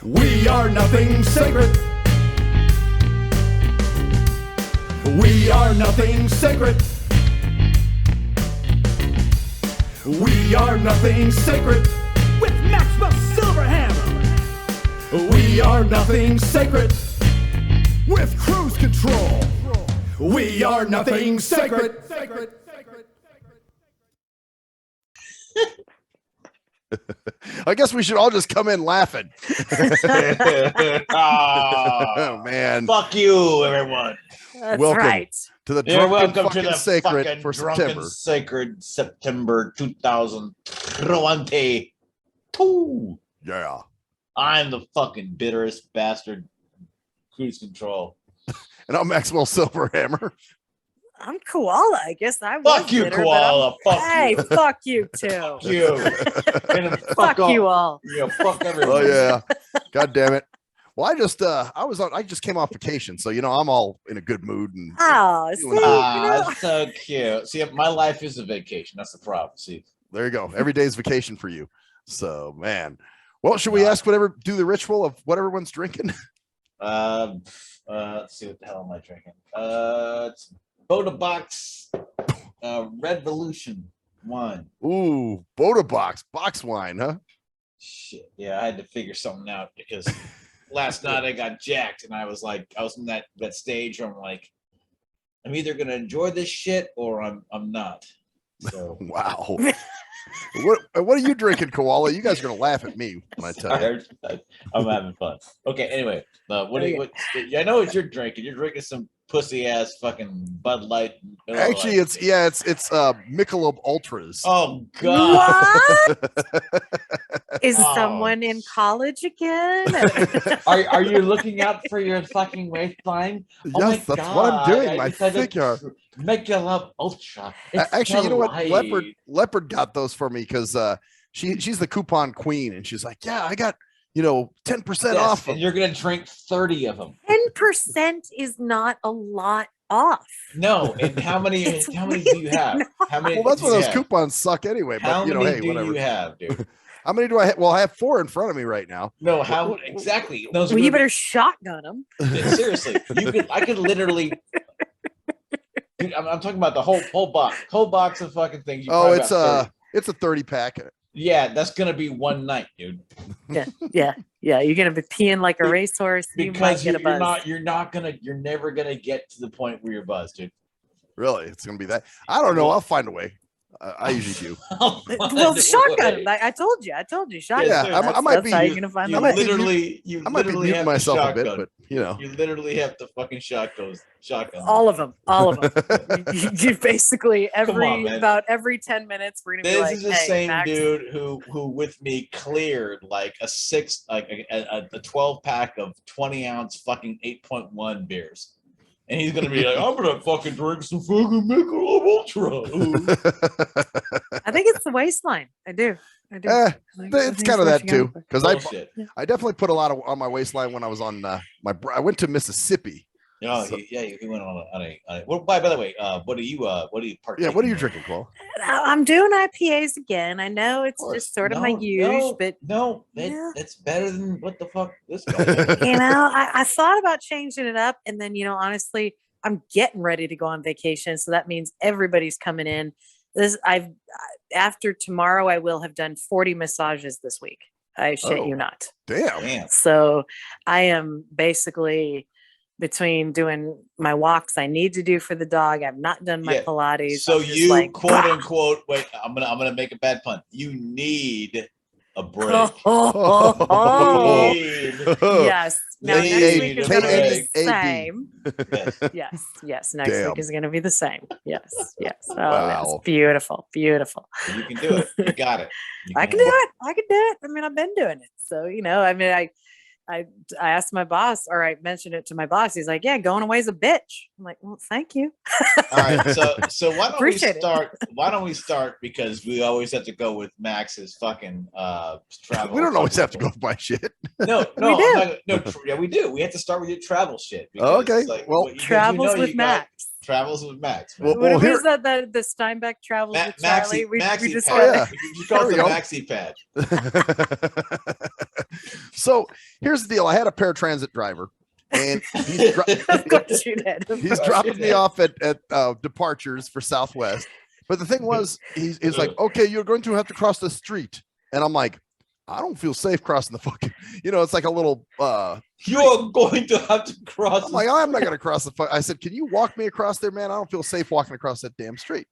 We are nothing sacred. We are nothing sacred. We are nothing sacred. With Maxwell Silverhammer. We are nothing sacred. With cruise control. We are nothing sacred. I guess we should all just come in laughing. Oh man! Fuck you, everyone. That's Welcome right. to the You're Drunken welcome to fucking the Sacred fucking for Drunken September. Sacred September 2022. Yeah. I'm the fucking bitterest bastard. Cruise control. And I'm Maxwell Silverhammer. I'm Koala. I guess I was Fuck you, bitter, but Koala. Fuck hey, you. fuck you too. You. And Fuck off. you all. Yeah, fuck everyone. Oh yeah. God damn it. Well, I just came off vacation, so I'm all in a good mood and Oh, see, That's so cute. See, my life is a vacation. That's the problem. See, there you go. Every day's vacation for you. So man. Well, should we do the ritual of what everyone's drinking? let's see, what the hell am I drinking? It's Boda Box Revolution wine. Ooh, Boda box wine, huh? Shit. Yeah, I had to figure something out because last night I got jacked and I was in that stage where I'm like, I'm either gonna enjoy this shit or I'm not. So Wow. What are you drinking, Koala? You guys are gonna laugh at me when I tell you. I'm having fun. Okay, anyway, what I know what you're drinking. You're drinking some pussy ass fucking Bud Light. Actually, it's Michelob Ultras. Oh God. what? Is someone in college again? Are you looking out for your fucking waistline? Oh Yes, that's what I'm doing. My figure. Michelob Ultra. It's Actually, you know what? Light. Leopard got those for me because she's the coupon queen, and she's like, yeah, I got 10% off. And you're gonna drink 30 of them. 10% is not a lot off. No, and how many do you have? How many? Well, that's why do you those have? coupons suck anyway. How But many hey, do whatever. you have, dude? How many do I have? Well, I have 4 in front of me right now. No, how exactly? Those Well, you better shotgun them. seriously. I could literally. Dude, I'm talking about the whole box of fucking things. It's a 30 pack. Yeah, that's gonna be one night, dude. Yeah. You're gonna be peeing like a racehorse. Because you might get a buzz. you're never gonna get to the point where you're buzzed, dude. Really, it's gonna be that. I don't know. I'll find a way. I usually do. Well, shotgun. I told you. Shotgun. Yeah, I might be. How you're gonna find You the way. literally have myself a bit, but you literally have to fucking shotgun. All of them. You basically man. about every 10 minutes we're gonna be This like, is the hey, same Max, dude who with me cleared like a 12 pack of 20-ounce fucking 8.1 beers. And he's gonna be like, I'm gonna fucking drink some fucking Michelob Ultra. I think it's the waistline. I do. It's kind of that too, because Bullshit. I definitely put a lot on my waistline when I was on I went to Mississippi. Oh, So- he went on a well, by the way, what are you partaking Yeah, what are you in? drinking, Cole? I'm doing IPAs again. I know it's just sort of my use, but it's better than what the fuck this guy is. I thought about changing it up, and then honestly, I'm getting ready to go on vacation, so that means everybody's coming in. After tomorrow, I will have done 40 massages this week. I shit you not. Damn. So I am basically between doing my walks I need to do for the dog. I've not done my Pilates. So I'm just you like, quote unquote, wait, I'm gonna make a bad pun. You need a break. Oh, You yes. Now Need next week is a going to be break. the same. Yes. Yes. Next Damn. week is going to be the same. Yes. Oh, Wow. that's beautiful. You can do it. You got it. I can do it. I mean, I've been doing it. So, I asked my boss, or I mentioned it to my boss. He's like, yeah, going away is a bitch. I'm like, well, thank you. All right. So why don't Appreciate we it. start? Why don't we start? Because we always have to go with Max's fucking travel. We don't always have to go by shit. No, We do. yeah, we do. We have to start with your travel shit. Oh, okay. Well, Travels with Max. Travels with Max. Man. Well, What here- is that? The Steinbeck travels with Charlie. Maxi just pad. yeah. You call it There the we go. Maxi pad. So here's the deal. I had a paratransit driver, and he's Of course you did. he's dropping me off at departures for Southwest. But the thing was, he's like, okay, you're going to have to cross the street. And I'm like, I don't feel safe crossing the fucking, it's like a little, you're going to have to cross. I'm like, I'm not going to cross the I said, can you walk me across there, man? I don't feel safe walking across that damn street.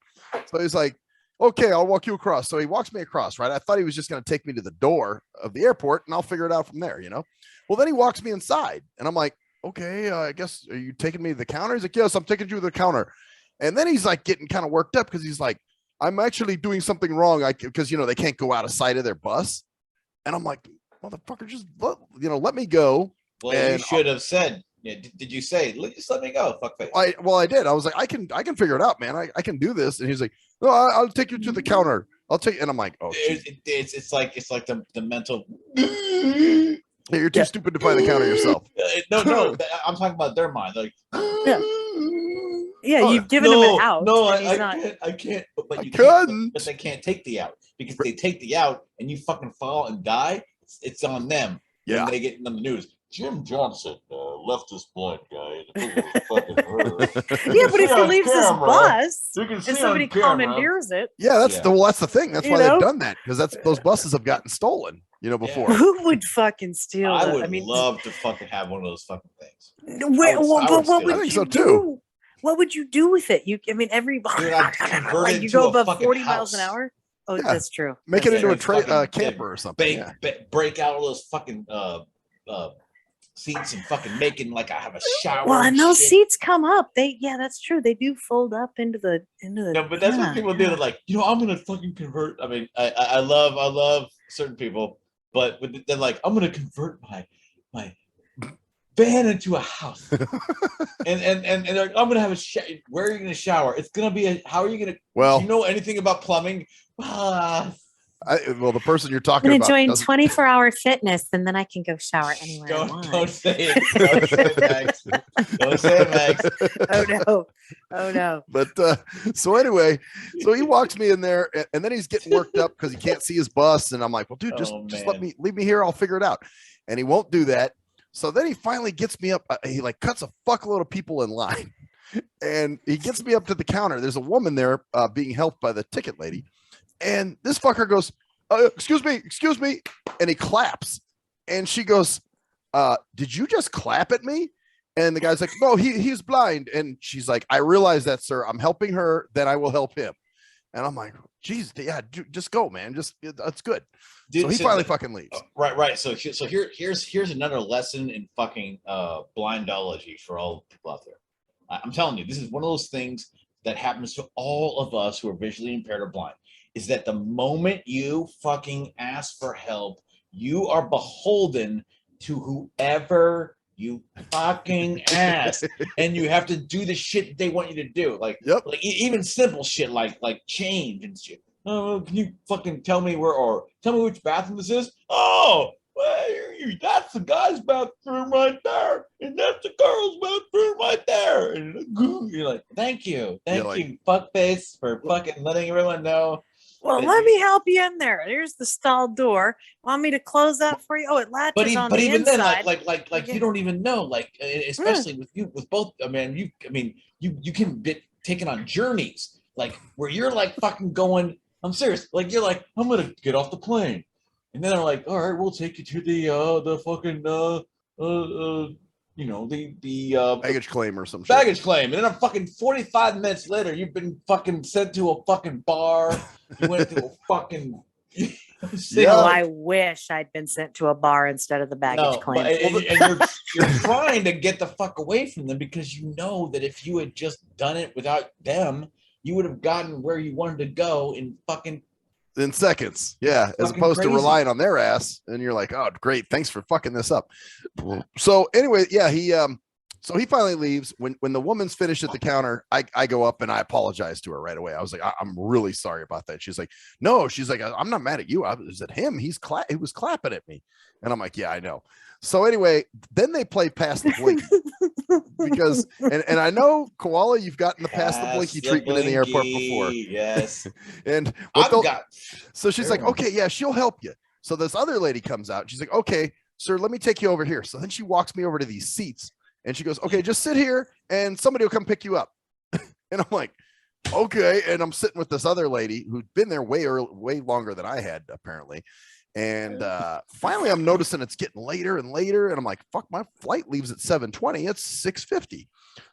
So he's like, okay, I'll walk you across. So he walks me across, right? I thought he was just going to take me to the door of the airport and I'll figure it out from there, Well, then he walks me inside and I'm like, okay, I guess, are you taking me to the counter? He's like, yes, I'm taking you to the counter. And then he's like getting kind of worked up because he's like, I'm actually doing something wrong. Because, they can't go out of sight of their bus. And I'm like, motherfucker, just let me go. Well, you should have said, did you say, just let me go, fuckface? I did. I was like, I can figure it out, man. I can do this. And he's like, no, I'll take you to the counter. I'll take, and I'm like, oh, it's like the mental. Yeah, you're too stupid to find the counter yourself. No, I'm talking about their mind. Like, yeah, you've given him an out. No, I can't. But you couldn't. But they can't take the out because if they take the out and you fucking fall and die, it's on them. Yeah, when they get in the news. Jim Johnson left this blind guy in the fucking Yeah, but if he leaves his bus and somebody commandeers it. Yeah, that's the thing. That's why they've done that, because those buses have gotten stolen, before. Who would fucking steal I that? would love to fucking have one of those fucking things. What would I think you so do? too. What would you do with it? Everybody, like you go above 40 miles an hour. Oh, that's true. Make it into a camper or something. Break out all those fucking seats and fucking making like I have a shower. Well, and those seats come up. That's true. They do fold up into the. No, but that's what people do. They're like, I'm gonna fucking convert. I mean, I love certain people, but they're like, I'm gonna convert my van into a house, and they're like, I'm gonna have a where are you gonna shower? It's gonna be how are you gonna? Well, do you know anything about plumbing? The person you're talking I'm about. gonna join 24-hour fitness, and then I can go shower anywhere I want. Don't say it. Don't say it, Max. Don't say it, Max. Oh no. But so anyway, so he walks me in there, and then he's getting worked up because he can't see his bus, and I'm like, well, dude, just leave me here. I'll figure it out. And he won't do that. So then he finally gets me up. He like cuts a fuckload of people in line, and he gets me up to the counter. There's a woman there being helped by the ticket lady. And this fucker goes, excuse me. And he claps. And she goes, did you just clap at me? And the guy's like, no, he's blind. And she's like, I realize that, sir. I'm helping her. Then I will help him. And I'm like, geez, yeah, just go, man. That's good. Dude, so he finally fucking leaves. Right. So here's another lesson in fucking blindology for all people out there. I'm telling you, this is one of those things that happens to all of us who are visually impaired or blind. Is that the moment you fucking ask for help, you are beholden to whoever you fucking ask, and you have to do the shit that they want you to do. Like, like even simple shit like change and shit. Oh, can you fucking tell me tell me which bathroom this is? Oh, well, that's the guy's bathroom right there, and that's the girl's bathroom right there. And you're like, thank you, fuckface, for fucking letting everyone know. Well, let me help you in there. Here's the stall door. Want me to close that for you? Oh, it latches on the inside. But even then, like you don't even know, especially with both. I mean, you can be taken on journeys, like where you're like fucking going. I'm serious. Like you're like, I'm gonna get off the plane, and then they're like, all right, we'll take you to the fucking the baggage claim or some shit. Baggage claim. And then a fucking 45 minutes later, you've been fucking sent to a fucking bar. You went to a fucking I wish I'd been sent to a bar instead of the baggage claim. And you're trying to get the fuck away from them because you know that if you had just done it without them, you would have gotten where you wanted to go in seconds. Yeah, as opposed to relying on their ass. And you're like, oh, great, thanks for fucking this up. So anyway, yeah, so he finally leaves. When the woman's finished at the counter, I go up and I apologize to her right away. I was like, I'm really sorry about that. She's like, no, she's like, I'm not mad at you. I was at him. He was clapping at me. And I'm like, yeah, I know. So anyway, then they play Pass the Blinky. Because and I know, Koala, you've gotten the Pass the Blinky treatment in the airport before. Yes. And so she's like, okay, yeah, she'll help you. So this other lady comes out. She's like, okay, sir, let me take you over here. So then she walks me over to these seats and she goes, okay, just sit here and somebody will come pick you up. And I'm like, okay. And I'm sitting with this other lady who'd been there way longer than I had, apparently. And finally I'm noticing it's getting later and later. And I'm like, fuck, my flight leaves at 7:20. It's 6:50.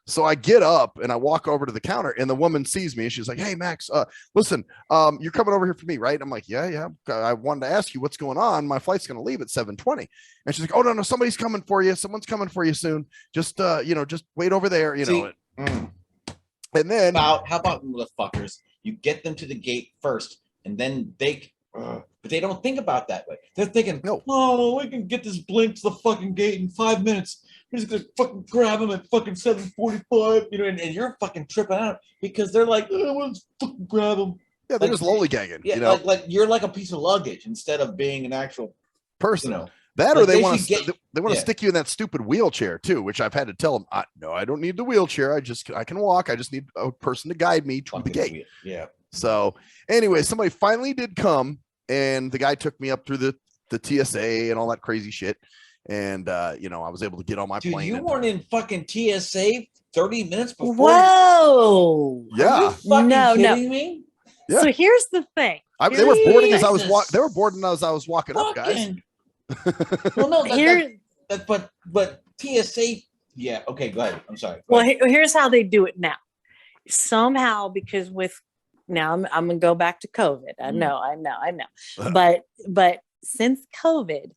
So I get up and I walk over to the counter and the woman sees me and she's like, hey, Max, listen, you're coming over here for me, right? I'm like, yeah. I wanted to ask you what's going on. My flight's going to leave at 7:20. And she's like, oh, no, somebody's coming for you. Someone's coming for you soon. Just, just wait over there, know. And then how about motherfuckers? You get them to the gate first and then but they don't think about that way. They're thinking, no. Oh, we can get this blink to the fucking gate in 5 minutes. We're just gonna fucking grab them at fucking 7:45, and you're fucking tripping out because they're like, oh, let's fucking grab them. Yeah, they're just lollygagging. Yeah, like you're like a piece of luggage instead of being an actual person. That, or they want to they want to Yeah. stick you in that stupid wheelchair too, which I've had to tell them, no, I don't need the wheelchair. I can walk. I just need a person to guide me to the gate. Yeah. So anyway, somebody finally did come, and the guy took me up through the TSA and all that crazy shit. And I was able to get on my Dude, plane. you weren't in fucking TSA 30 minutes before. Whoa. Yeah. Are you fucking No. kidding me? Yeah. So here's the thing. They were boarding as I was Jesus. They were boarding as I was walking up, guys. Fucking. Well, no, Here, but TSA. Yeah. Okay. Go ahead. I'm sorry. Go well, ahead. here's how they do it now. Somehow, because now I'm gonna go back to COVID. I know. But since COVID,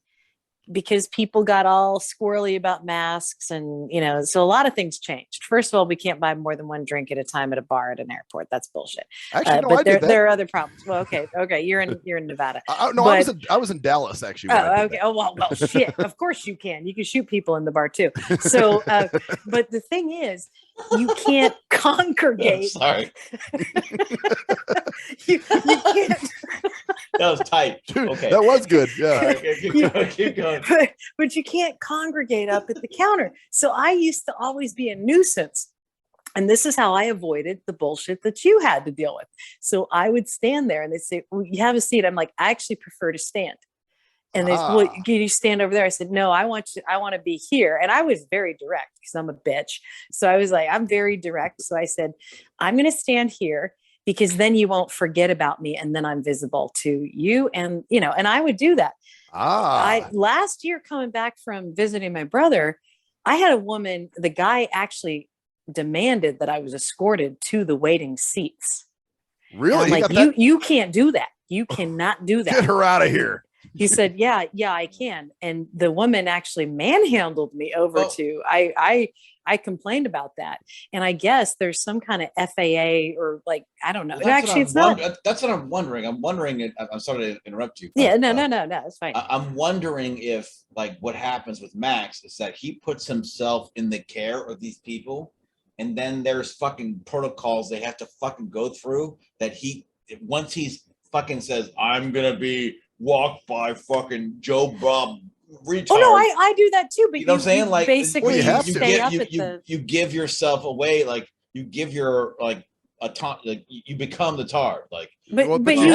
because people got all squirrely about masks and so a lot of things changed. First of all, we can't buy more than one drink at a time at a bar at an airport. That's bullshit. Actually, no, but I did that. there are other problems. Well, okay, you're in Nevada. No, I was in Dallas actually. Oh, okay. Oh, well, shit. Of course you can. You can shoot people in the bar too. So, but the thing is, you can't congregate. Sorry. you can't. That was tight. Dude, Okay. that was good. Yeah. Okay, keep going. But you can't congregate up at the counter. So I used to always be a nuisance. And this is how I avoided the bullshit that you had to deal with. So I would stand there and they'd say, well, you have a seat. I'm like, I actually prefer to stand. And they said, well, can you stand over there? I said, no, I want to be here. And I was very direct because I'm a bitch. So I was like, I'm very direct. So I said, I'm going to stand here because then you won't forget about me. And then I'm visible to you. And, and I would do that. Last year coming back from visiting my brother, I had a woman, the guy actually demanded that I was escorted to the waiting seats. Really? And I'm like, you can't do that. You cannot do that. Get her out of here. He said, yeah, I can. And the woman actually manhandled me over to, I complained about that. And I guess there's some kind of FAA or like, I don't know. Well, Actually, it's not. That's what I'm wondering. I'm sorry to interrupt you. Yeah, no, it's fine. I'm wondering if like what happens with Max is that he puts himself in the care of these people. And then there's fucking protocols they have to fucking go through that once he's fucking says, I'm going to be walked by fucking Joe Bob retard. Oh no, I do that too. But you know what I'm saying? Like basically, you give yourself away, like you give your you become the tard. Like, unfortunately,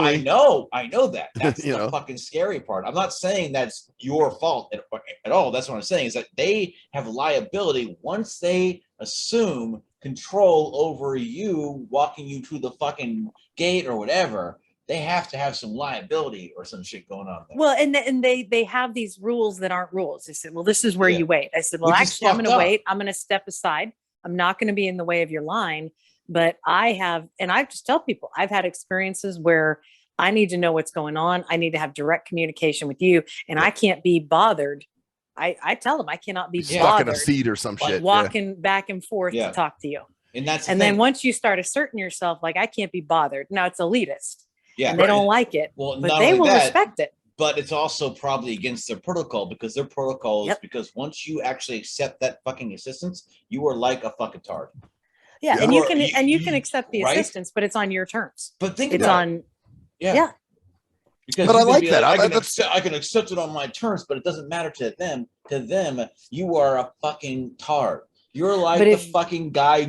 I know that. That's the fucking scary part. I'm not saying that's your fault at all. That's what I'm saying is that they have liability once they assume control over you, walking you to the fucking gate or whatever. They have to have some liability or some shit going on there. Well, and they have these rules that aren't rules. They said, well, this is where you wait. I said, well, actually, I'm going to wait. I'm going to step aside. I'm not going to be in the way of your line. But I just tell people, I've had experiences where I need to know what's going on. I need to have direct communication with you. And I can't be bothered. I tell them I cannot be stuck bothered in a seat or some shit. Walking back and forth to talk to you. And then once you start asserting yourself, like I can't be bothered. Now it's elitist. Yeah, and they don't like it. Well, but they will respect it. But it's also probably against their protocol because their protocol is because once you actually accept that fucking assistance, you are like a fucking tard. Yeah, and you can accept the assistance, but it's on your terms. But think it's about on it. Yeah. Because but I like that. I can accept it on my terms, but it doesn't matter to them. To them, you are a fucking tard. You're like the fucking guy.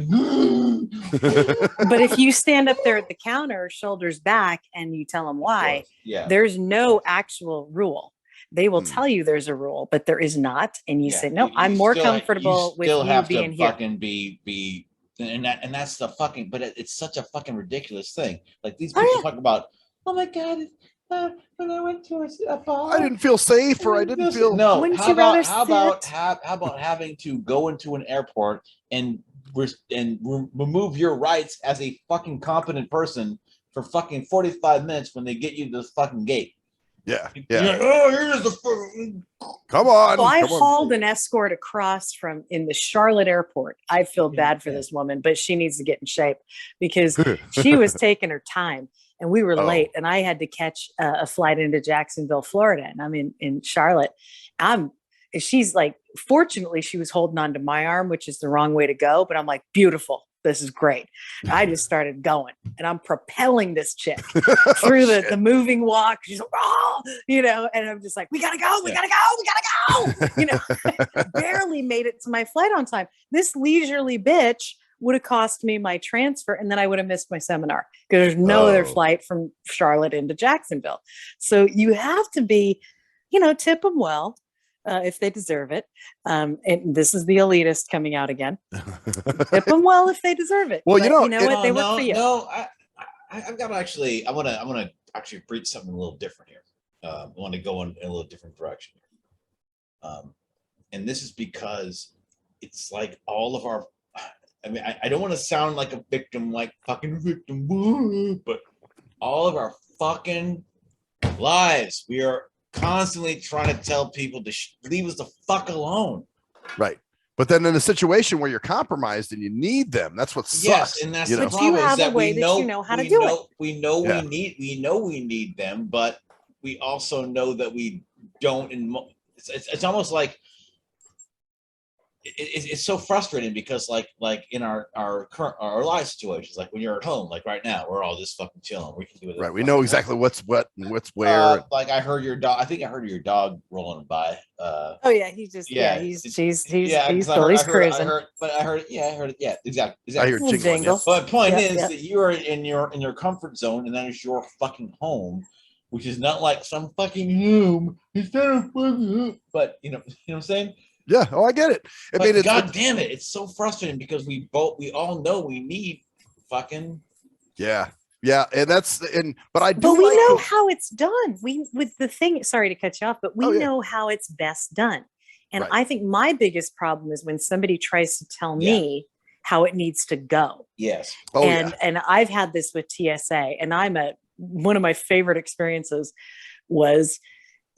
But if you stand up there at the counter, shoulders back, and you tell them why, there's no actual rule. They will Mm. tell you there's a rule, but there is not. And you Yeah, say, no, you I'm more still- comfortable with still you have being to here. fucking be and that's the fucking, but it's such a fucking ridiculous thing. Like these Oh, people yeah. talk about, oh my god, when I went to a bar, I didn't feel safe, or I didn't feel. no. Wouldn't How you rather about sit? how about having to go into an airport and remove your rights as a fucking competent person for fucking 45 minutes when they get you to the fucking gate? Yeah, You're yeah. like, oh, here's the fucking. Come on. Well, I come on. hauled an escort across from in the Charlotte airport. I feel bad for Yeah. this woman, but she needs to get in shape because she was taking her time and we were Oh. late and I had to catch a flight into Jacksonville, Florida. And I'm in Charlotte. She's like, fortunately, she was holding on to my arm, which is the wrong way to go. But I'm like, beautiful. This is great. I just started going and I'm propelling this chick through the moving walk. She's like, oh, and I'm just like, we gotta go, we gotta go. Barely made it to my flight on time. This leisurely bitch would have cost me my transfer and then I would have missed my seminar because there's no other flight from Charlotte into Jacksonville. So you have to be, tip them well. If they deserve it. And this is the elitist coming out again. Tip them well if they deserve it. Well, but you know what? They work for you. No, I've got to actually, I want to actually preach something a little different here. I want to go in a little different direction. And this is because it's like all of our, I mean, I don't want to sound like a victim, like fucking victim, but all of our fucking lives, we are constantly trying to tell people to leave us the fuck alone. Right. But then in a situation where you're compromised and you need them, that's what sucks. Yes, and that's the But problem. you have is that a way we that know, you know how to we do know, it. We know Yeah. we need them, but we also know that we don't. It's almost like it's so frustrating because like in our current life situations, like when you're at home, like right now, we're all just fucking chilling. We can do it. Right. We know exactly what's what and what's where. Like I heard your dog. I think I heard your dog rolling by. Oh yeah, he's just he's cruising. I heard it. Yeah, exactly. I hear Little jingling. jingle. Yes. But point Yeah, is yeah. that you are in your comfort zone, and that is your fucking home, which is not like some fucking home. It's not a fucking home. But you know what I'm saying? Yeah. Oh, I get it. I mean, it's God damn it, it's so frustrating because we all know we need fucking. yeah. Yeah. And but I do. But we like know how it's done. Sorry to cut you off, but we Oh, yeah. know how it's best done. And Right. I think my biggest problem is when somebody tries to tell Yeah. me how it needs to go. Yes. Oh, And I've had this with TSA, and one of my favorite experiences was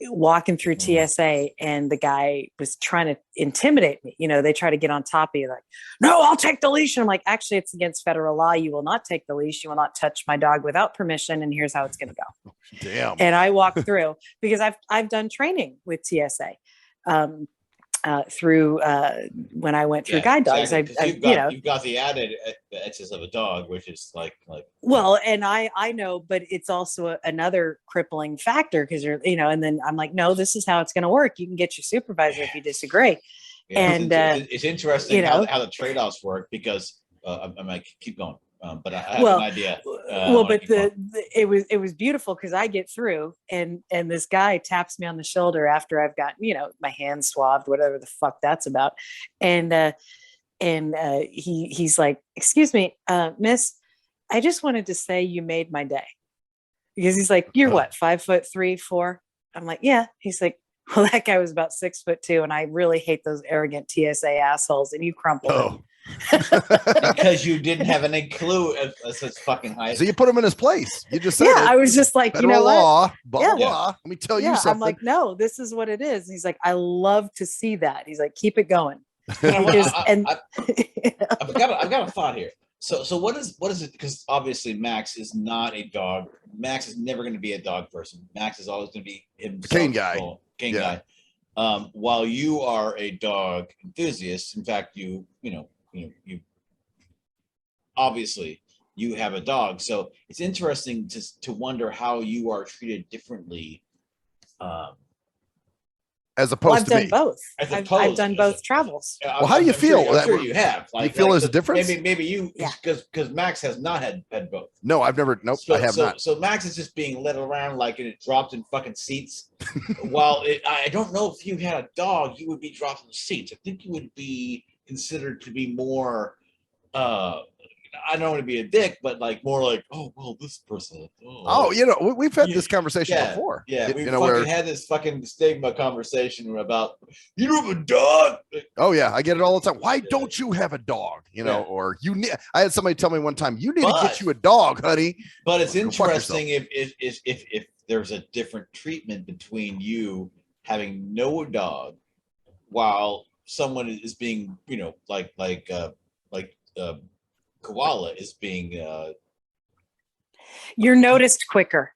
walking through TSA, and the guy was trying to intimidate me. They try to get on top of you, like, no, I'll take the leash. And I'm like, actually, it's against federal law. You will not take the leash. You will not touch my dog without permission. And here's how it's going to go. Damn. And I walked through because I've done training with TSA. Through when I went through guide dogs, exactly. You've got the added excess of a dog, which is like well, and I know, but it's also another crippling factor because and then I'm like, no, this is how it's going to work. You can get your supervisor if you disagree. Yeah, And it's interesting how the trade-offs work because I might keep going. But I have an idea. But it was beautiful because I get through and this guy taps me on the shoulder after I've got my hands swabbed, whatever the fuck that's about, and he's like, excuse me, miss, I just wanted to say you made my day, because he's like, you're what, 5'3", 4? I'm like, yeah. He's like, well, that guy was about 6'2", and I really hate those arrogant TSA assholes, and you crumpled him. Because you didn't have any clue of such fucking high. So you put him in his place. You just said Yeah, it. I was just like, Federal law, blah, Yeah. blah. Let me tell you something. I'm like, no, this is what it is. And he's like, I love to see that. He's like, keep it going. I've Because, got a thought here. So what is it? Because obviously Max is not a dog. Max is never going to be a dog person. Max is always going to be himself. Cane guy. Cane Yeah. guy. While you are a dog enthusiast, in fact, you obviously you have a dog. So it's interesting to wonder how you are treated differently as Well, opposed I've to done me. both. As I've opposed- done both travels. Well, how do you feel? I'm sure you have. You feel there's a the- difference? Maybe you, Yeah. because Max has not had both. No, I've never. Nope, So, I have not. So Max is just being led around like it dropped in fucking seats. While I don't know if you had a dog, you would be dropped in seats. I think you would be considered to be more. I don't want to be a dick, but like more like, oh well, this person. Oh, we've had this conversation Yeah, before. yeah, we fucking fucking had this fucking stigma conversation about you don't have a dog. Oh yeah, I get it all the time. Why don't you have a dog? Or you need. I had somebody tell me one time, you need to get you a dog, honey. But it's Go fuck interesting if there's a different treatment between you having no dog, while someone is being, like Koala is being. You're noticed quicker.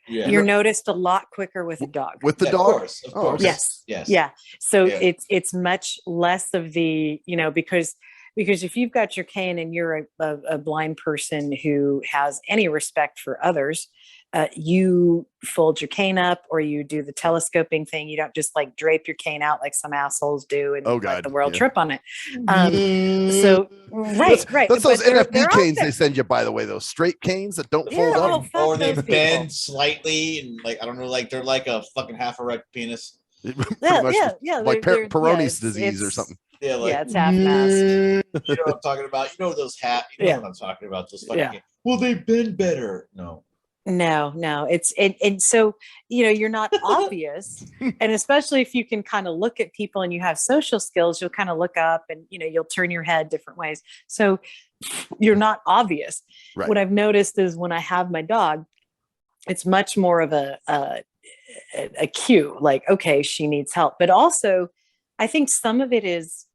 Yeah. You're noticed a lot quicker with a dog. With the Yeah, dog. of course. Oh, okay. Yes. Yes. Yeah. So Yeah. it's much less of the, because if you've got your cane and you're a blind person who has any respect for others, you fold your cane up or you do the telescoping thing. You don't just like drape your cane out like some assholes do and let the world trip on it. So right. That's those But NFB canes they send you, by the way, those straight canes that don't fold Yeah, up. fuck Or they those bend people. slightly and like I don't know, like they're like a fucking half erect penis. Pretty Yeah, much yeah. like they're- Peyronie's yeah, disease or it's- something. Yeah, like Yeah, it's half-mast. You know what I'm talking about? You know those hat. You know Yeah. what I'm talking about? Those fucking. Yeah. Well, they've been better. No. No, it's and so you're not obvious, and especially if you can kind of look at people and you have social skills, you'll kind of look up and you'll turn your head different ways. So you're not obvious. Right. What I've noticed is when I have my dog, it's much more of a cue, like okay, she needs help, but also I think some of it is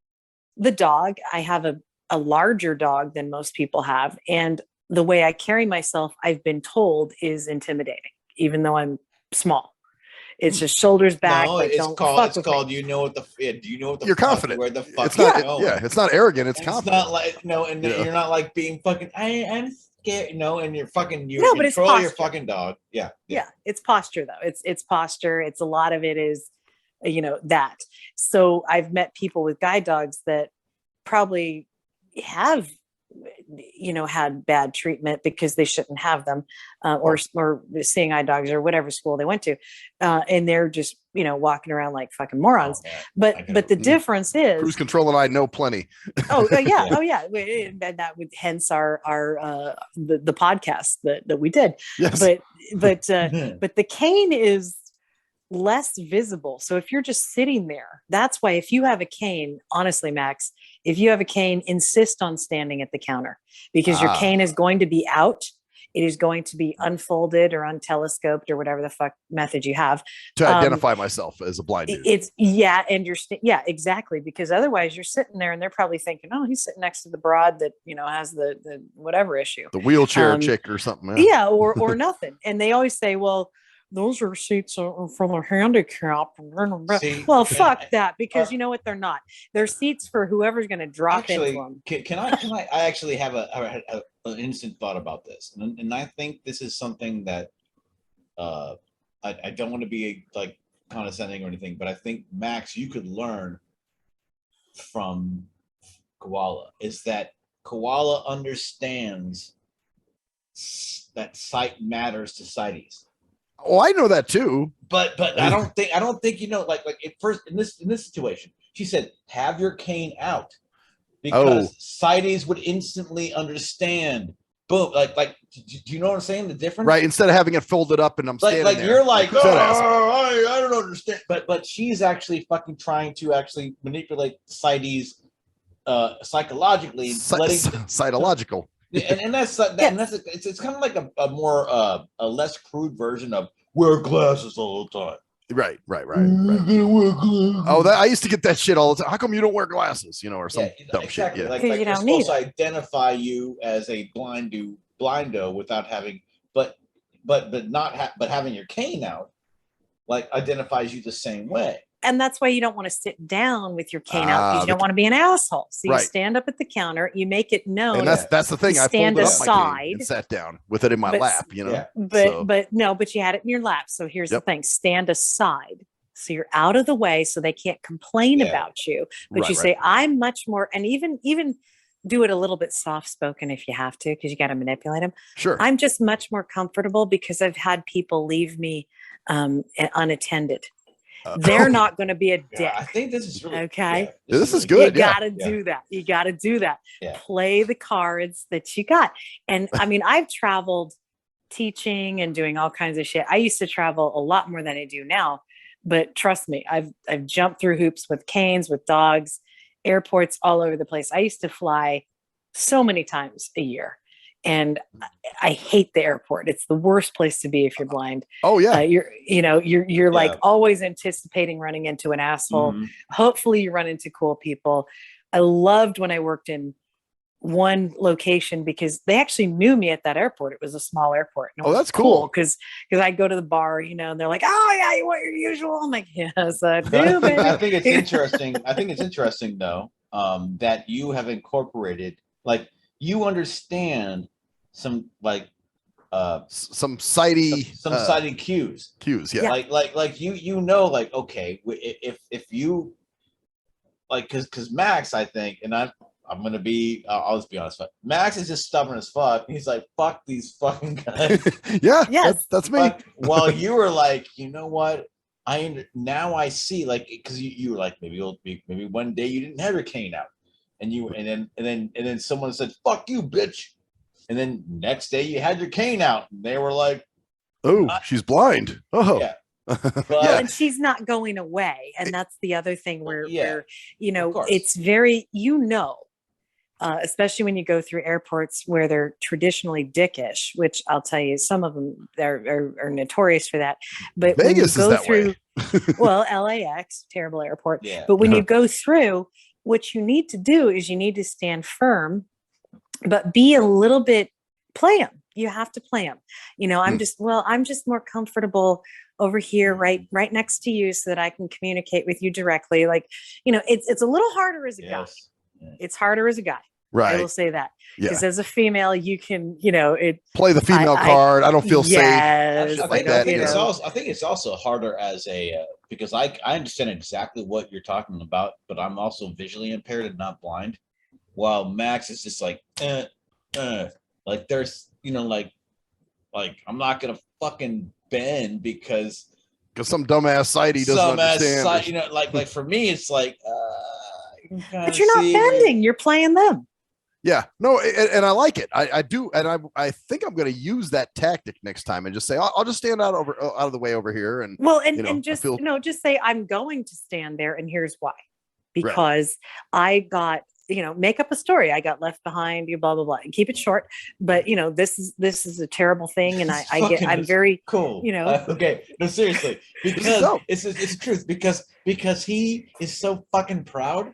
the dog. I have a larger dog than most people have, and the way I carry myself, I've been told, is intimidating, even though I'm small. It's just shoulders back. No, like, it's don't called. fuck It's with called. me. You know what the. Do you know what the? You're fuck, confident. Where the fuck? It's not. you're going. It's not arrogant. It's And confident. It's not like and Yeah. you're not like being fucking. I'm scared. And you're fucking. You No, but it's control your posture. fucking dog. Yeah. Yeah, it's posture though. It's posture. It's a lot of it is, that. So I've met people with guide dogs that probably have had bad treatment because they shouldn't have them, or seeing eye dogs or whatever school they went to, and they're just walking around like fucking morons. Oh, man. But the difference is Cruise control and I know plenty. yeah. That would hence our the podcast that we did. Yes. But the cane is less visible. So if you're just sitting there, that's why if you have a cane, honestly, Max, if you have a cane, insist on standing at the counter because your cane is going to be out. It is going to be unfolded or untelescoped or whatever the fuck method you have To identify myself as a blind dude. And you're exactly, because otherwise you're sitting there and they're probably thinking, oh, he's sitting next to the broad that has the whatever issue, The wheelchair chick or something. yeah, or nothing. And they always say, well, those are seats for the handicap. See, Well, fuck that, because you know what? They're not. They're seats for whoever's going to drop Actually, into them. can I actually have an instant thought about this, and I think this is something that I don't want to be like condescending or anything, but I think Max, you could learn from Koala is that Koala understands that sight matters to sighties. Oh, I know that too. But I don't think like at first in this situation, she said, have your cane out because sighties would instantly understand. Boom, like do you know what I'm saying? The difference? Right. Instead of having it folded up and I'm standing Like there. you're like, Shut ass. I don't understand. But she's actually fucking trying to actually manipulate sighties psychologically, Cytological. and that's it's kind of like a more a less crude version of wear glasses all the time. Right. Oh, I used to get that shit all the time. How come you don't wear glasses? Or some dumb exactly. shit. Yeah. Like You they're don't supposed need to identify you as a blindo without having, but having your cane out, like identifies you the same way. And that's why you don't want to sit down with your cane out because you don't want to be an asshole. So you stand up at the counter, you make it known. And that's the thing. I stand folded up my cane aside. and sat down with it in my lap. Yeah. But you had it in your lap. So here's the thing: stand aside. So you're out of the way so they can't complain Yeah. about you. But Right, you say, I'm much more, and even do it a little bit soft spoken if you have to, because you got to manipulate them. Sure. I'm just much more comfortable because I've had people leave me unattended. They're not going to be a dick. Yeah, I think this is really Okay. Yeah, this is really good. You yeah. gotta do that. You gotta do that. Yeah. Play the cards that you got. And I mean, I've traveled teaching and doing all kinds of shit. I used to travel a lot more than I do now, but trust me, I've jumped through hoops with canes, with dogs, airports all over the place. I used to fly so many times a year. And I hate the airport. It's the worst place to be if you're blind. Oh yeah. You're like always anticipating running into an asshole. Mhm. Hopefully you run into cool people. I loved when I worked in one location because they actually knew me at that airport. It was a small airport. And it Oh, was that's cool. because I go to the bar, and they're like, "Oh yeah, you want your usual?" I'm like, "Yes, I do, baby." I think it's interesting. I think it's interesting though, that you have incorporated, like, you understand some like Some sighty some sighted cues. cues. Yeah. Like you know, like, okay, if you like, because Max, I think, and I'm gonna be, I'll just be honest, Max is just stubborn as fuck. He's like, fuck these fucking guys. Yeah. Yes. That's me. But while you were like, you know what, now I see, like, because you were like, maybe one day you didn't have your cane out, and then someone said, fuck you, bitch, and then next day you had your cane out, and they were like, Oh, she's blind. Oh. Yeah. Yeah. And she's not going away. And that's the other thing where of course. it's very, especially when you go through airports where they're traditionally dickish, which I'll tell you, some of them are notorious for that. But Vegas when you go is that through, way. well, LAX, terrible airport. Yeah. But when you go through, what you need to do is you need to stand firm, but be a little bit, play them. You have to play them. I'm just more comfortable over here, right next to you, so that I can communicate with you directly. Like, it's a little harder as a guy. Yeah. It's harder as a guy. Right. I will say that, Yeah. because as a female, you can, Play the female card. I don't feel safe. yes, Shit I like think, I that, think you it's know. also, I think it's also harder as a because I understand exactly what you're talking about, but I'm also visually impaired and not blind. While Max is just like, like there's, like I'm not gonna fucking bend because Some dumbass sighty doesn't understand. like for me, it's like, but you're not bending. You're playing them. Yeah, no, and I like it. I do, and I think I'm going to use that tactic next time and just say I'll just stand out of the way over here, and Well, and just just say I'm going to stand there, and here's why. Because I got, make up a story. I got left behind, you blah blah blah, and keep it short. But this is a terrible thing, and I'm very cool. Okay, no, seriously, because it's the truth. Because he is so fucking proud.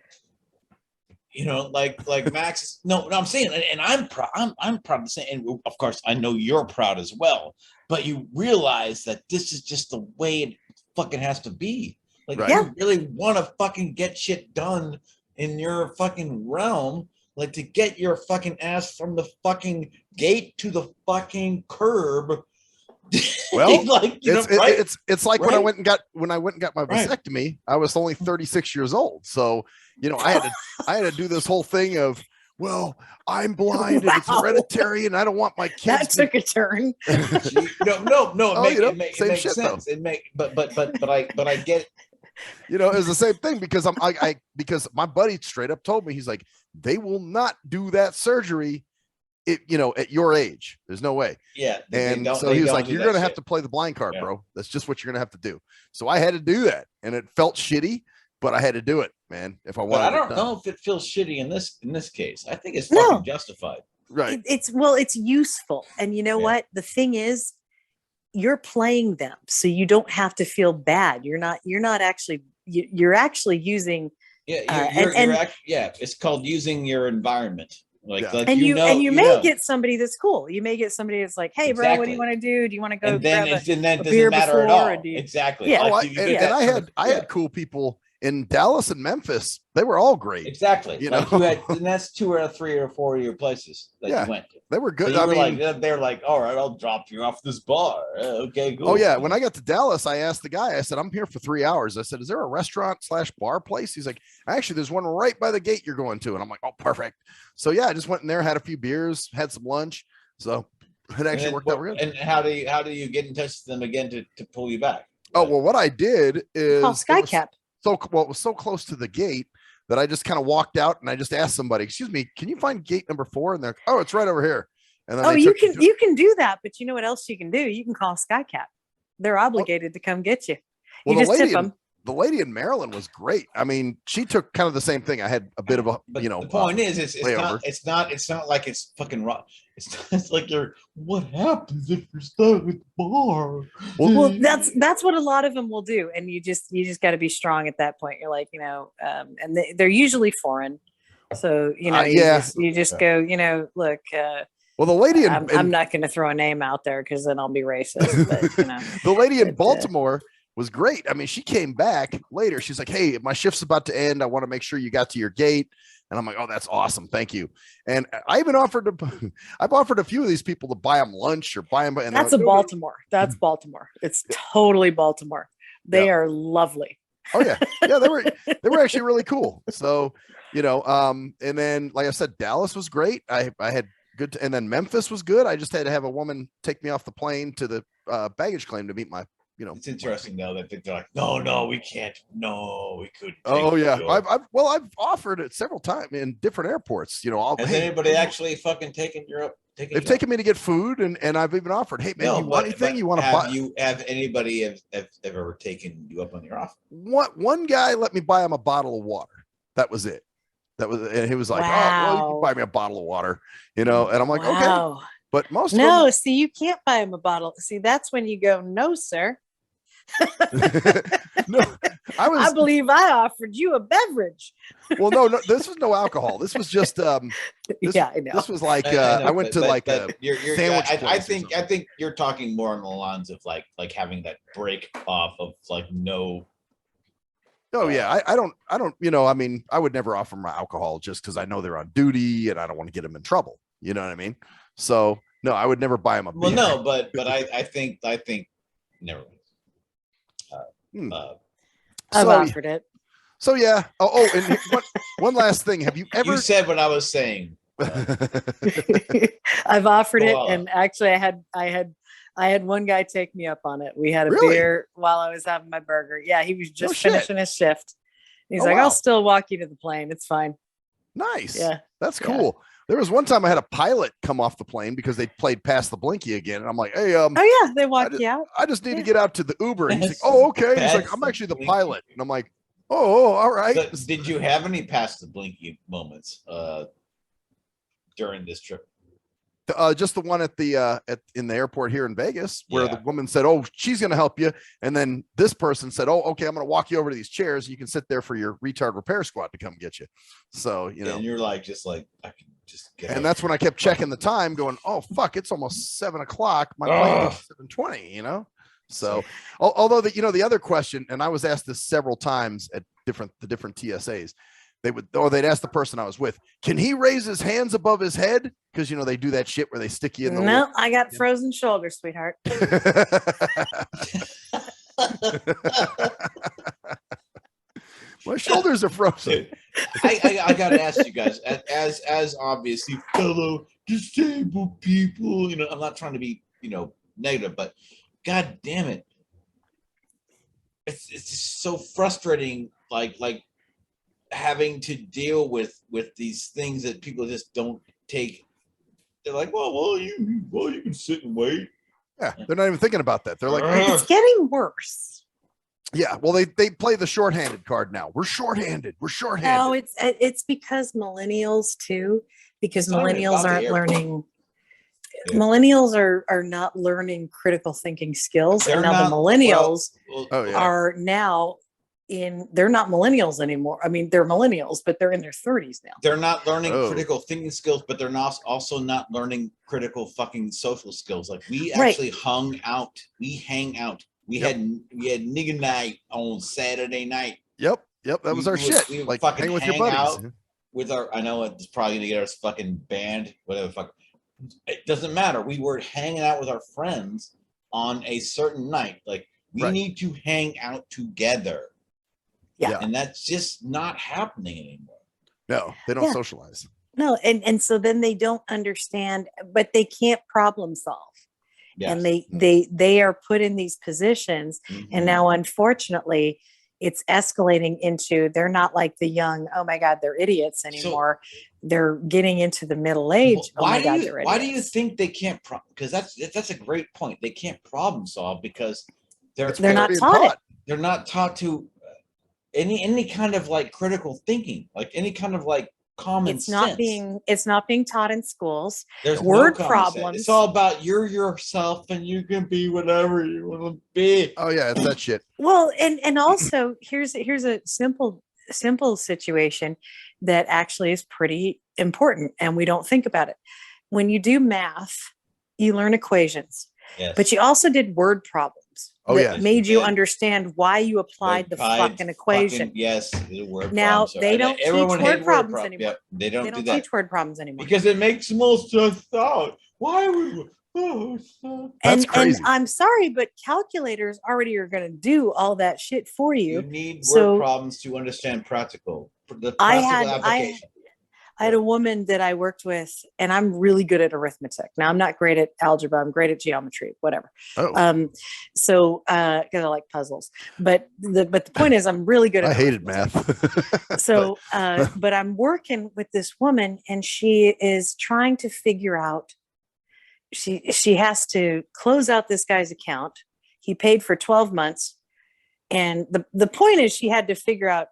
Like Max is, no, I'm saying, and I'm proud. I'm proud to say, and of course I know you're proud as well. But you realize that this is just the way it fucking has to be. Like, if you really want to fucking get shit done in your fucking realm, like to get your fucking ass from the fucking gate to the fucking curb. Well, like, it's like right? when I went and got my vasectomy, I was only 36 years old. So, I had to do this whole thing of, well, I'm blind and it's hereditary and I don't want my kids. That took a turn. No, it makes shit, sense. Though. But I get it. It was the same thing because because my buddy straight up told me, he's like, they will not do that surgery at your age. There's no way. Yeah. And so he was like, you're going to have to play the blind card, bro. That's just what you're going to have to do. So I had to do that, and it felt shitty, but I had to do it, man. If I wanted, I don't know if it feels shitty in this case. I think it's fucking justified. Right. It's useful. And you know what? The thing is, you're playing them, so you don't have to feel bad. You're actually using. It's called using your environment. You may get somebody that's cool. You may get somebody that's like, hey, bro, what do you want to do? Do you want to go and then it doesn't beer matter at all. Exactly. Yeah. I had cool people in Dallas and Memphis. They were all great. Exactly. You know, and that's 2 or 3 or 4 of your places that you went to. They were good. So I you were mean, like, they're like, all right, I'll drop you off this bar. Okay, cool. oh yeah. When I got to Dallas, I asked the guy, I said, I'm here for 3 hours. I said, is there a restaurant / bar place? He's like, actually, there's one right by the gate you're going to. And I'm like, oh, perfect. So yeah, I just went in there, had a few beers, had some lunch. So it actually worked out good. And how do you get in touch with them again to pull you back? Oh, well, what I did is Call Skycap. it was so close to the gate that I just kind of walked out and I just asked somebody, excuse me, can you find gate number 4? And they're like, oh, it's right over here. And then you can do that, but you know what else you can do? You can call Skycap. They're obligated to come get you. You Well, just tip them. the lady in Maryland was great. I mean, she took kind of the same thing. I had a bit of a, But the point is, it's not like it's fucking rough. It's like what happens if you're stuck with the bar? Well, that's what a lot of them will do, and you just got to be strong at that point. You're like, and they're usually foreign, so you just go, look. Well, the lady I'm not going to throw a name out there because then I'll be racist. But, the lady in Baltimore was great. I mean, she came back later. She's like, hey, my shift's about to end. I want to make sure you got to your gate. And I'm like, oh, that's awesome. Thank you. And I even I've offered a few of these people to buy them lunch or buy them. And that's Baltimore. That's Baltimore. It's totally Baltimore. They are lovely. Oh yeah. Yeah. They were actually really cool. So, and then, like I said, Dallas was great. I had good. And then Memphis was good. I just had to have a woman take me off the plane to the baggage claim to meet my, It's interesting though that they're like, no, we can't. No, we couldn't. Oh yeah. I've offered it several times in different airports, Has anybody actually fucking taken you up? They've taken me to get food and I've even offered, hey man, you want anything you want to buy? Have anybody have ever taken you up on your offer? One guy let me buy him a bottle of water. That was it. And he was like, wow. Oh, well, you can buy me a bottle of water, and I'm like, wow. Okay. But most no, of them, see, you can't buy him a bottle. See, that's when you go, no, sir. No, I believe I offered you a beverage. Well, no, this was no alcohol. This was just I know. This was like I went to a sandwich place. I think you're talking more on the lines of like having that break off of like no. Oh yeah, I don't. I mean, I would never offer my alcohol just because I know they're on duty and I don't want to get them in trouble. You know what I mean? So no, I would never buy them a beer. Well, no, but I think never. I've offered it. So yeah. Oh, and one last thing. Have you ever? You said what I was saying. I've offered it, and actually, I had one guy take me up on it. We had a beer while I was having my burger. Yeah, he was just finishing his shift. He's like, wow. I'll still walk you to the plane. It's fine. Nice. Yeah, that's cool. Yeah. There was one time I had a pilot come off the plane because they played Past the Blinky again. And I'm like, hey, oh yeah, they walk you out. I just need to get out to the Uber. And he's like, oh, okay. He's like, I'm actually the pilot. And I'm like, oh, all right. So, did you have any Past the Blinky moments during this trip? Just the one in the airport here in Vegas where the woman said, oh, she's going to help you. And then this person said, oh, okay, I'm going to walk you over to these chairs. You can sit there for your retard repair squad to come get you. So, and you're like, I can just get and that's when I kept checking the time going, oh, fuck, it's almost 7:00. My plane is 7:20, So although the other question, and I was asked this several times at the different TSAs, they'd ask the person I was with, can he raise his hands above his head? Because they do that shit where they stick you in the No, I got frozen shoulders, sweetheart. My shoulders are frozen. I gotta ask you guys, as obviously fellow disabled people, I'm not trying to be negative, but god damn it, it's just so frustrating, like having to deal with these things that people just don't take. They're like, well, you can sit and wait. Yeah, they're not even thinking about that. They're like, it's getting worse. Yeah, well, they play the shorthanded card now. We're shorthanded. No, it's because millennials too. Because millennials aren't learning. Yeah. Millennials are not learning critical thinking skills, and now the millennials are now they're not millennials anymore. I mean, they're millennials, but they're in their 30s now. They're not learning critical thinking skills, but they're also not learning critical fucking social skills. Like we actually hung out. We hang out. We had nigga night on Saturday night. Yep. That was our shit. We like fucking hang with your buddies. With our, I know it's probably gonna get us fucking banned, whatever the fuck. it doesn't matter. We were hanging out with our friends on a certain night. Like we need to hang out together. Yeah. And that's just not happening anymore. No, they don't socialize. No, and so then they don't understand, but they can't problem solve. Yes. And they are put in these positions, and now unfortunately it's escalating into, they're not like the young, oh my God, they're idiots anymore. So, they're getting into the middle age. Well, why do you think they can't because that's a great point. They can't problem solve because they're not taught it. They're not taught to any kind of like critical thinking, like any kind of like common sense. It's not being taught in schools. There's word problems. It's all about you're yourself and you can be whatever you want to be. Oh yeah, it's that shit. Well, and also here's a simple situation that actually is pretty important, and we don't think about it. When you do math, you learn equations. Yes. But you also did word problems. That made you understand why you applied the fucking equation. Yes, the word now problems. They don't teach word problems anymore. Yep, they don't teach word problems anymore because it makes most of thought. Why would That's crazy. And I'm sorry, but calculators already are going to do all that shit for you. You need word problems to understand practical application. I had a woman that I worked with, and I'm really good at arithmetic. Now, I'm not great at algebra. I'm great at geometry, whatever. Oh. So, because I like puzzles. But the point is, I'm really good at hated math. So, but I'm working with this woman, and she is trying to figure out, she has to close out this guy's account. He paid for 12 months. And the point is, she had to figure out,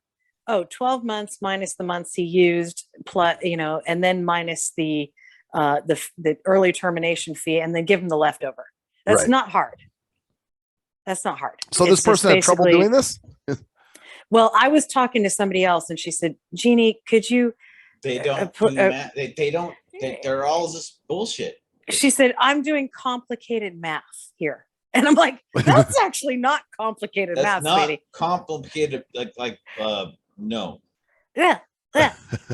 12 months minus the months he used, plus, and then minus the early termination fee, and then give him the leftover. That's not hard. That's not hard. So this person had trouble doing this? Well, I was talking to somebody else, and she said, Jeannie, could you? They don't. They're all this bullshit. She said, I'm doing complicated math here. And I'm like, that's actually not complicated math, sweetie. Complicated, no. Yeah.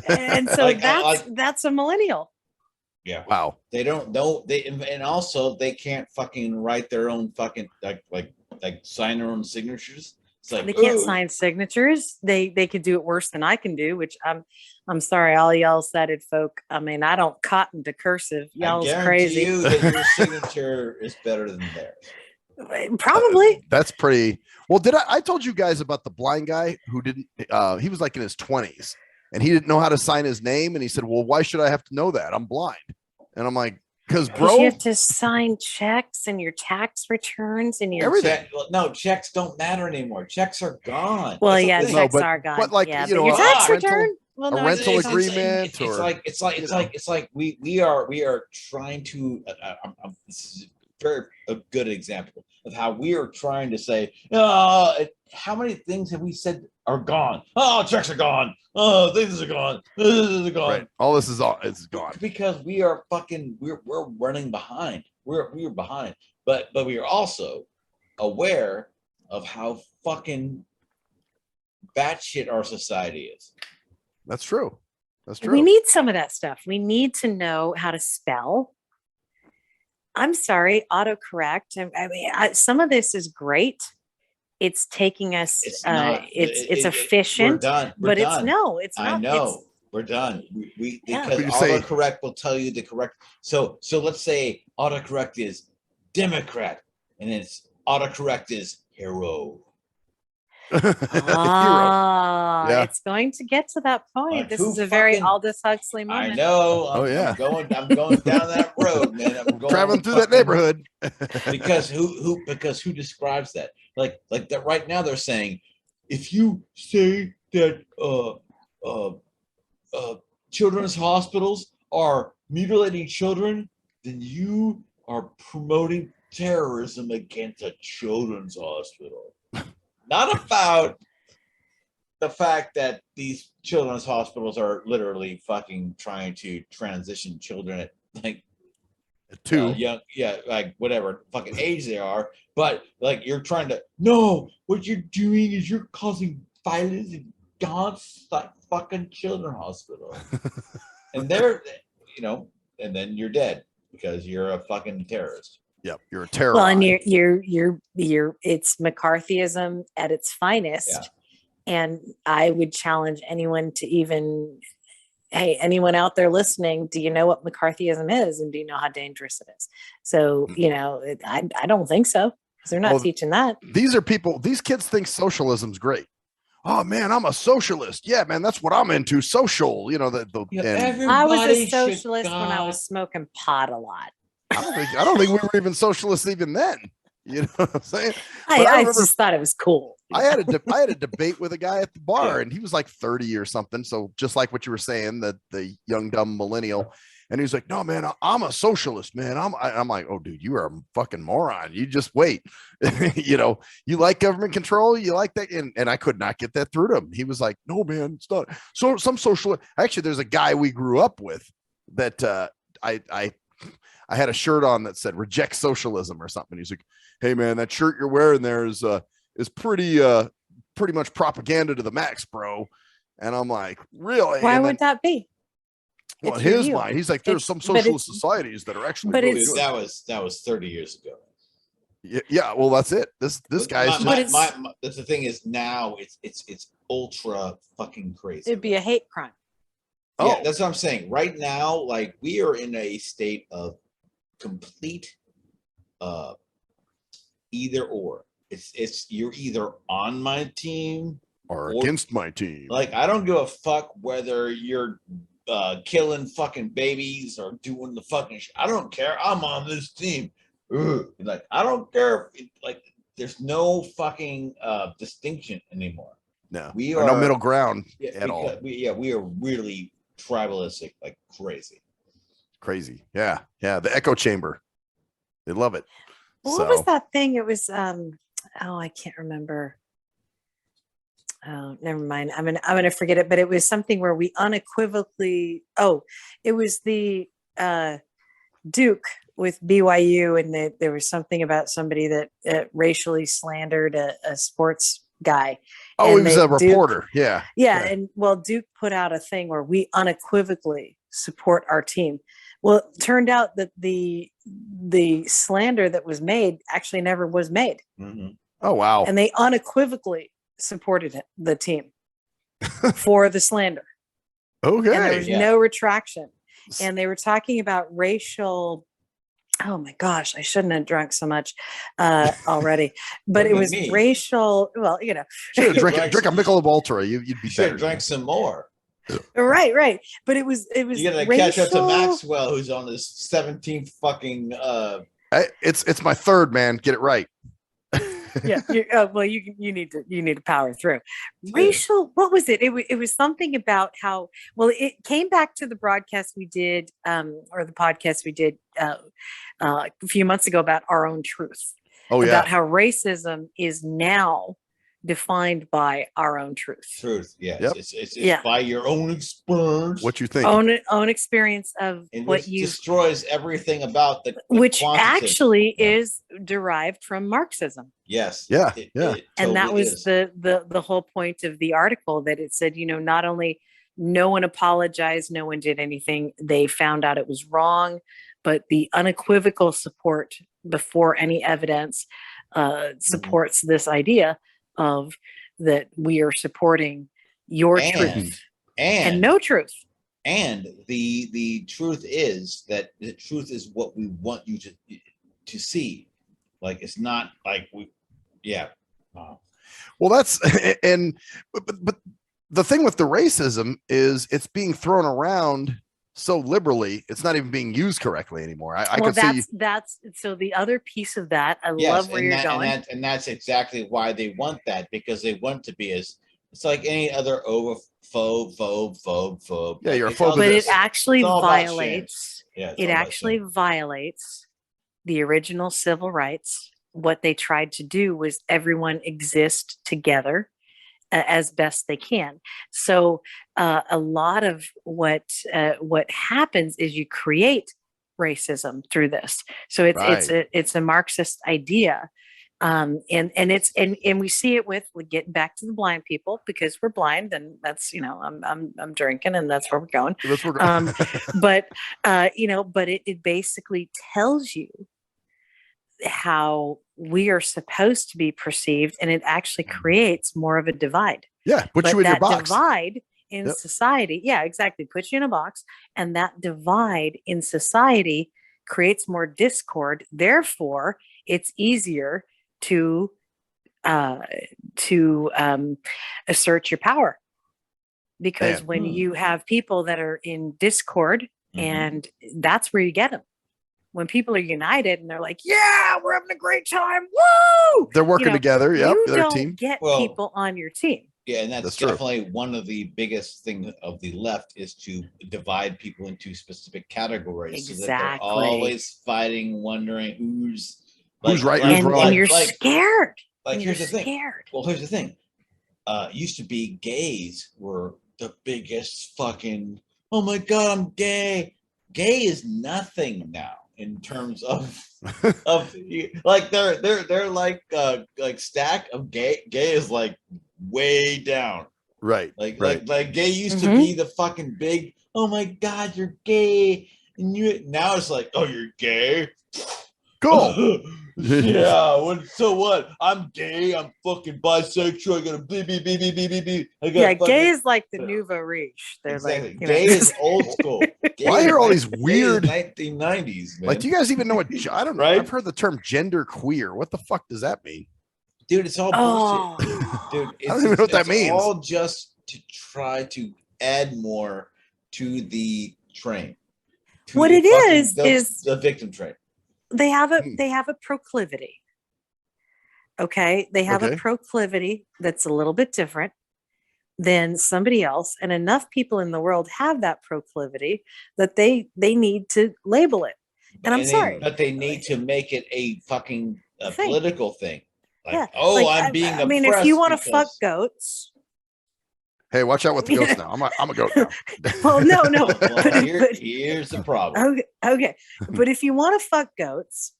And so that's a millennial. Yeah. Wow. They don't and also they can't fucking write their own fucking like sign their own signatures. It's like they can't sign signatures. They could do it worse than I can do, which I'm sorry, all y'all sighted folk. I mean, I don't cotton to cursive. Y'all's crazy. You that your signature is better than theirs. Probably. That's pretty. Well, I told you guys about the blind guy who didn't, he was like in his 20s and he didn't know how to sign his name. And he said, well, why should I have to know that? I'm blind. And I'm like, because bro, you have to sign checks and your tax returns and your everything. No, checks don't matter anymore. Checks are gone. Well, checks are gone. But like, your tax return. Well, a rental agreement, it's like we are trying to. This is a good example of how we are trying to say, how many things have we said are gone? Oh, checks are gone. Oh, things are gone. This is gone. Right. All this is gone because we are we're running behind. We're behind, but we are also aware of how fucking batshit our society is. That's true. That's true. We need some of that stuff. We need to know how to spell. I'm sorry, autocorrect. I mean, some of this is great. It's taking us. It's efficient. We're done. But it's not. I know. We're done. Because autocorrect will tell you the correct. So let's say autocorrect is Democrat, and it's autocorrect is hero. It's going to get to that point. This is a very Aldous Huxley moment. I know. I'm going down that road, man. I'm going traveling through that neighborhood. because who describes that? Like that right now they're saying, if you say that children's hospitals are mutilating children, then you are promoting terrorism against a children's hospital. Not about the fact that these children's hospitals are literally fucking trying to transition children at like two young, like whatever fucking age they are, but like you're trying to what you're doing is you're causing violence in God's fucking children's hospital, and they're and then you're dead. because you're a fucking terrorist. Yep, you're a terror. Well, and you're it's McCarthyism at its finest. Yeah. And I would challenge anyone to even, hey, anyone out there listening, do you know what McCarthyism is? And do you know how dangerous it is? So, I don't think so, because they're not teaching that. These kids think socialism's great. Oh man, I'm a socialist. Yeah, man, that's what I'm into. Social, I was a socialist when I was smoking pot a lot. I don't think we were even socialists even then. You know what I'm saying? I just thought it was cool. I had a debate with a guy at the bar, and he was like 30 or something. So just like what you were saying, the young dumb millennial, and he was like, "No, man, I'm a socialist, man." I'm like, "Oh, dude, you are a fucking moron. You just wait." You like government control, you like that, and I could not get that through to him. He was like, "No, man, it's not." So some socialist. Actually, there's a guy we grew up with that I had a shirt on that said "Reject Socialism" or something. He's like, "Hey, man, that shirt you're wearing there is pretty much propaganda to the max, bro." And I'm like, "Really?" Why would that be? Well, in his mind, he's like, "There's some socialist societies that are actually." But really good. That was 30 years ago. Yeah. Well, that's it. This guy's just. The thing is now it's ultra fucking crazy. It'd be a hate crime. Yeah, that's what I'm saying. Right now, like, we are in a state of complete either or. It's you're either on my team or against my team. Like, I don't give a fuck whether you're killing fucking babies or doing the fucking shit. I don't care. I'm on this team. Ugh. Like, I don't care if there's no fucking distinction anymore. No, we are no middle ground at all. We are really tribalistic, like crazy. Yeah. The echo chamber. They love it. What was that thing? It was I can't remember. Oh, never mind. I'm gonna forget it. But it was something where we unequivocally. Oh, it was the Duke with BYU, and there was something about somebody that racially slandered a sports guy. Oh, he was a reporter. Yeah. And Duke put out a thing where we unequivocally support our team. Well, it turned out that the slander that was made actually never was made. Mm-hmm. Oh, wow. And they unequivocally supported the team for the slander. Okay. And there was no retraction. And they were talking about racial. Oh my gosh, I shouldn't have drunk so much already. But it was racial. Well, drink a Michelob Ultra. You'd be better. Drank some more. Right. But it was. You gotta catch up to Maxwell, who's on his 17th fucking. It's my third, man. Get it right. Yeah. You need to power through. Racial. What was it? It was something about how. Well, it came back to the broadcast we did, or the podcast we did a few months ago about our own truth. Oh, about how racism is now defined by our own truth. Yeah. Yep. It's by your own experience. What you think? Own experience of and what you destroys everything about the which actually is derived from Marxism. Yes. Yeah. It and that totally was is. the whole point of the article, that it said, not only no one apologized, no one did anything, they found out it was wrong, but the unequivocal support before any evidence supports this idea of that we are supporting your truth and no truth. And the truth is that the truth is what we want you to see. Like, it's not like Well, that's but the thing with the racism is it's being thrown around so liberally, it's not even being used correctly anymore. I could see that's so the other piece of that. I love where you're going. And that's exactly why they want that, because they want to be it's like any other phobe. Yeah, you're a phobe. But it actually violates. Yeah, it actually violates the original civil rights. What they tried to do was everyone exist together as best they can. So a lot of what happens is you create racism through this. So it's a Marxist idea And we see it with getting back to the blind people because we're blind, and that's I'm drinking, and that's where we're going. That's where But but it basically tells you how we are supposed to be perceived, and it actually creates more of a divide. Yeah, put But you in your that box. divide in society, yeah, exactly, puts you in a box, and that divide in society creates more discord. Therefore, it's easier to assert your power, because Man. when you have people that are in discord, and that's where you get them. When people are united and they're like, yeah, we're having a great time, woo, They're working together. Yep, you they're a don't team. get people on your team. Yeah, and that's That's true. definitely one of the biggest things of the left is to divide people into specific categories, so that they're Exactly. always fighting, wondering who's right, who's wrong. And you're scared. Like, and here's you're the thing. scared. Well, here's the thing. Used to be gays were the biggest fucking, oh my God, I'm gay. Gay is nothing now in terms of like they're like stack of gay is like way down. Right. Like gay used to Mm-hmm. be the fucking big, oh my God, you're gay. And now it's like, oh, you're gay. Cool. Yeah. So what? I'm gay. I'm fucking bisexual. I got a b. Gay is like the nouveau riche. They're exactly. like, Gay is old school. Gay Well, I hear all these gay is weird 1990s, man. Like, do you guys even know what? I don't know. Right? I've heard the term gender queer. What the fuck does that mean? Dude, it's all bullshit. Dude, I don't even know what that means. It's all just to try to add more to the train. What it is the victim train. they have a proclivity. Okay, they have Okay. a proclivity that's a little bit different than somebody else, and enough people in the world have that proclivity that they need to label it. And I'm sorry, But they need to make it a fucking Thing. political thing. Like, yeah. oh, Like, I'm being I mean, if you want to oppressed fuck goats, Hey, watch out with the ghost now. I'm a goat now. well, no. Well, but here's the problem. okay. But if you want to fuck goats,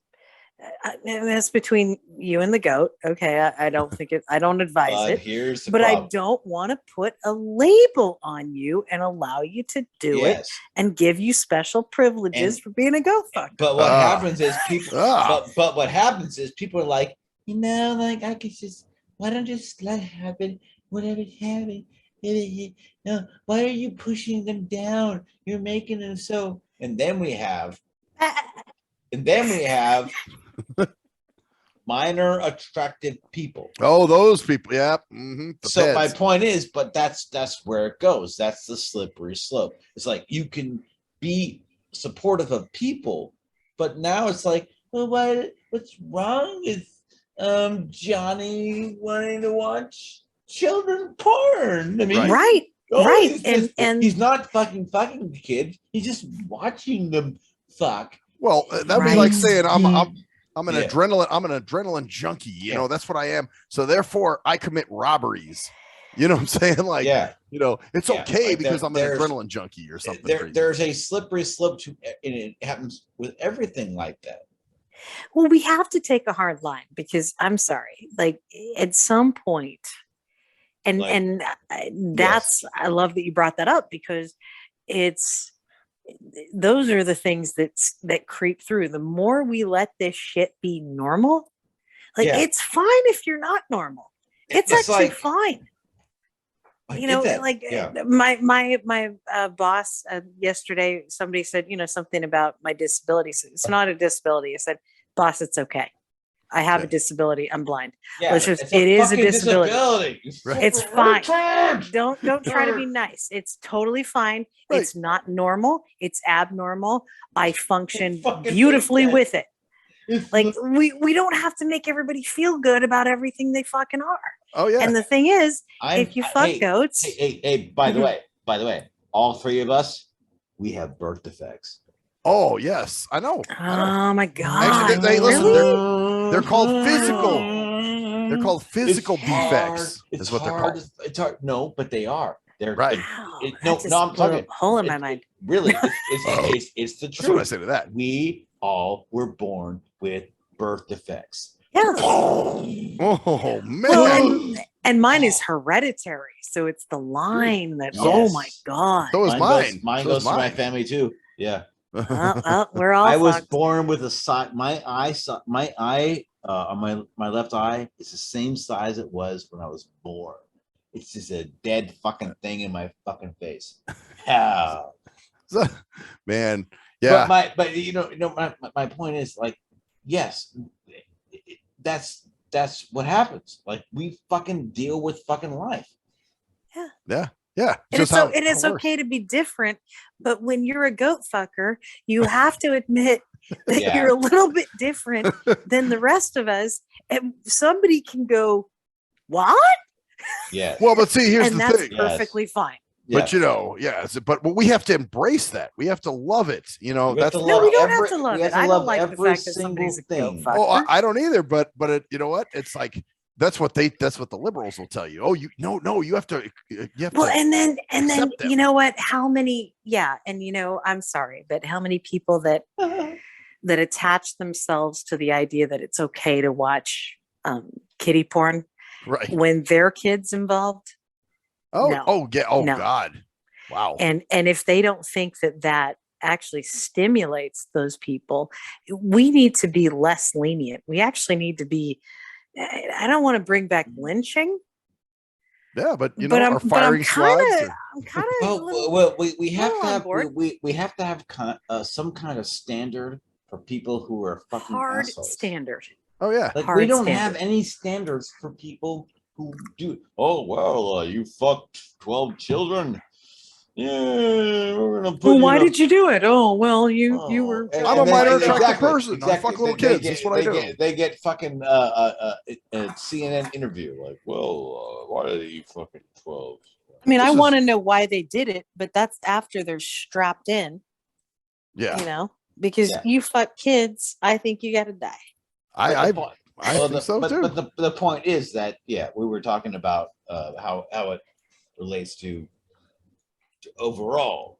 and that's between you and the goat. Okay, I don't think it. I don't advise But it. here's the But problem. I don't want to put a label on you and allow you to do it and give you special privileges for being a goat fucker. But what happens is people. Ah. But what happens is people are like, like I could just. Why don't you just let it happen? Whatever's happening. No, why are you pushing them down? You're making them so. And then we have minor attractive people. Oh, those people. Yeah. Mm-hmm. So my point is, but that's where it goes. That's the slippery slope. It's like you can be supportive of people, but now it's like, well, what's wrong with Johnny wanting to watch children porn? I mean, right. And he's not fucking the kid. He's just watching them fuck. Well, that'd be like saying I'm an adrenaline junkie. You know, that's what I am. So therefore, I commit robberies. You know what I'm saying? Like, it's okay like because I'm an adrenaline junkie or something. There's a slippery slope to, and it happens with everything like that. Well, we have to take a hard line because I'm sorry, like at some point, and that's I love that you brought that up because those are the things that creep through. The more we let this shit be normal, it's fine if you're not normal. It's actually fine. My boss yesterday, somebody said, something about my disability. It's not a disability. I said, boss, it's okay. I have a disability. I'm blind. Yeah, it is a disability. Right. It's fine. Don't try to be nice. It's totally fine. Right. It's not normal. It's abnormal. I function beautifully with it. Like we don't have to make everybody feel good about everything they fucking are. Oh yeah. And the thing is, if you fuck goats. Hey, by the way, all three of us, we have birth defects. Oh yes, I know. Oh my God! Actually, really? They're called physical. They're called physical defects. It's is what they're hard. called. It's hard. No, but they are. They're right. No, I'm talking. Hole in my mind. Really, it's the truth. That's what I say to that. We all were born with birth defects. Yeah. Oh man. Well, and mine is hereditary, so it's the line that. Oh my Yes. god. So is mine. Mine So goes is to my mine. family too. Yeah. We're all I was fucked. born with a side. My eye on my left eye is the same size it was when I was born. It's just a dead fucking thing in my fucking face. Yeah. Man, yeah. But you know my point is like, yes, that's what happens. Like we fucking deal with fucking life. Yeah. And it's okay to be different, but when you're a goat fucker, you have to admit that Yeah. you're a little bit different than the rest of us. And somebody can go, "What?" Yeah. Well, but see, here's and the that's thing. perfectly fine. But you know, but we have to embrace that. We have to love it. You know, that's No, we don't have to love it. I don't like the fact that somebody's a goat fucker. Oh, I don't either. But you know what? It's like that's what the liberals will tell you. Oh, you have to. Well, and then accept them. you know what? How many? Yeah, and you know, I'm sorry, but how many people that attach themselves to the idea that it's okay to watch kiddie porn, right, when their kids involved? Oh, No. No. God, wow. And if they don't think that actually stimulates those people, we need to be less lenient. We actually need to be. I don't want to bring back lynching. Yeah, but you know, our firing squads. I'm kind of. Well, we have to have we have to have some kind of standard for people who are fucking hard assholes. standard. Oh yeah, like hard we don't standard. have any standards for people who do. Oh well, you fucked 12 children. Yeah, we're gonna put. Well, why did you do it? Oh well, you were. I'm a minor attracted person. I fuck little kids. That's what I do. They get fucking CNN interview. Like, well, why did you fucking 12? I mean, I want to know why they did it, but that's after they're strapped in. Yeah, you know, because you fuck kids. I think you got to die. I think so too. But the point is that we were talking about how it relates to overall.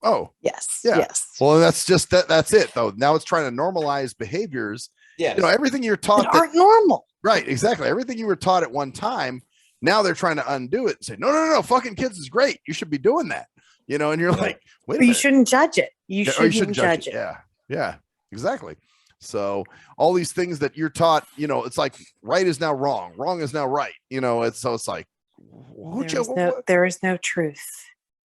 Oh yes, yeah. Yes. Well, that's just that's it though. Now it's trying to normalize behaviors. Yeah, you know, everything you're taught that aren't normal. Right, exactly. Everything you were taught at one time, now they're trying to undo it and say, no, fucking kids is great. You should be doing that. You know, and you're like, wait a minute. You shouldn't judge it. You shouldn't judge it. Yeah, exactly. So all these things that you're taught, you know, it's like right is now wrong, wrong is now right. You know, it's like there is no truth.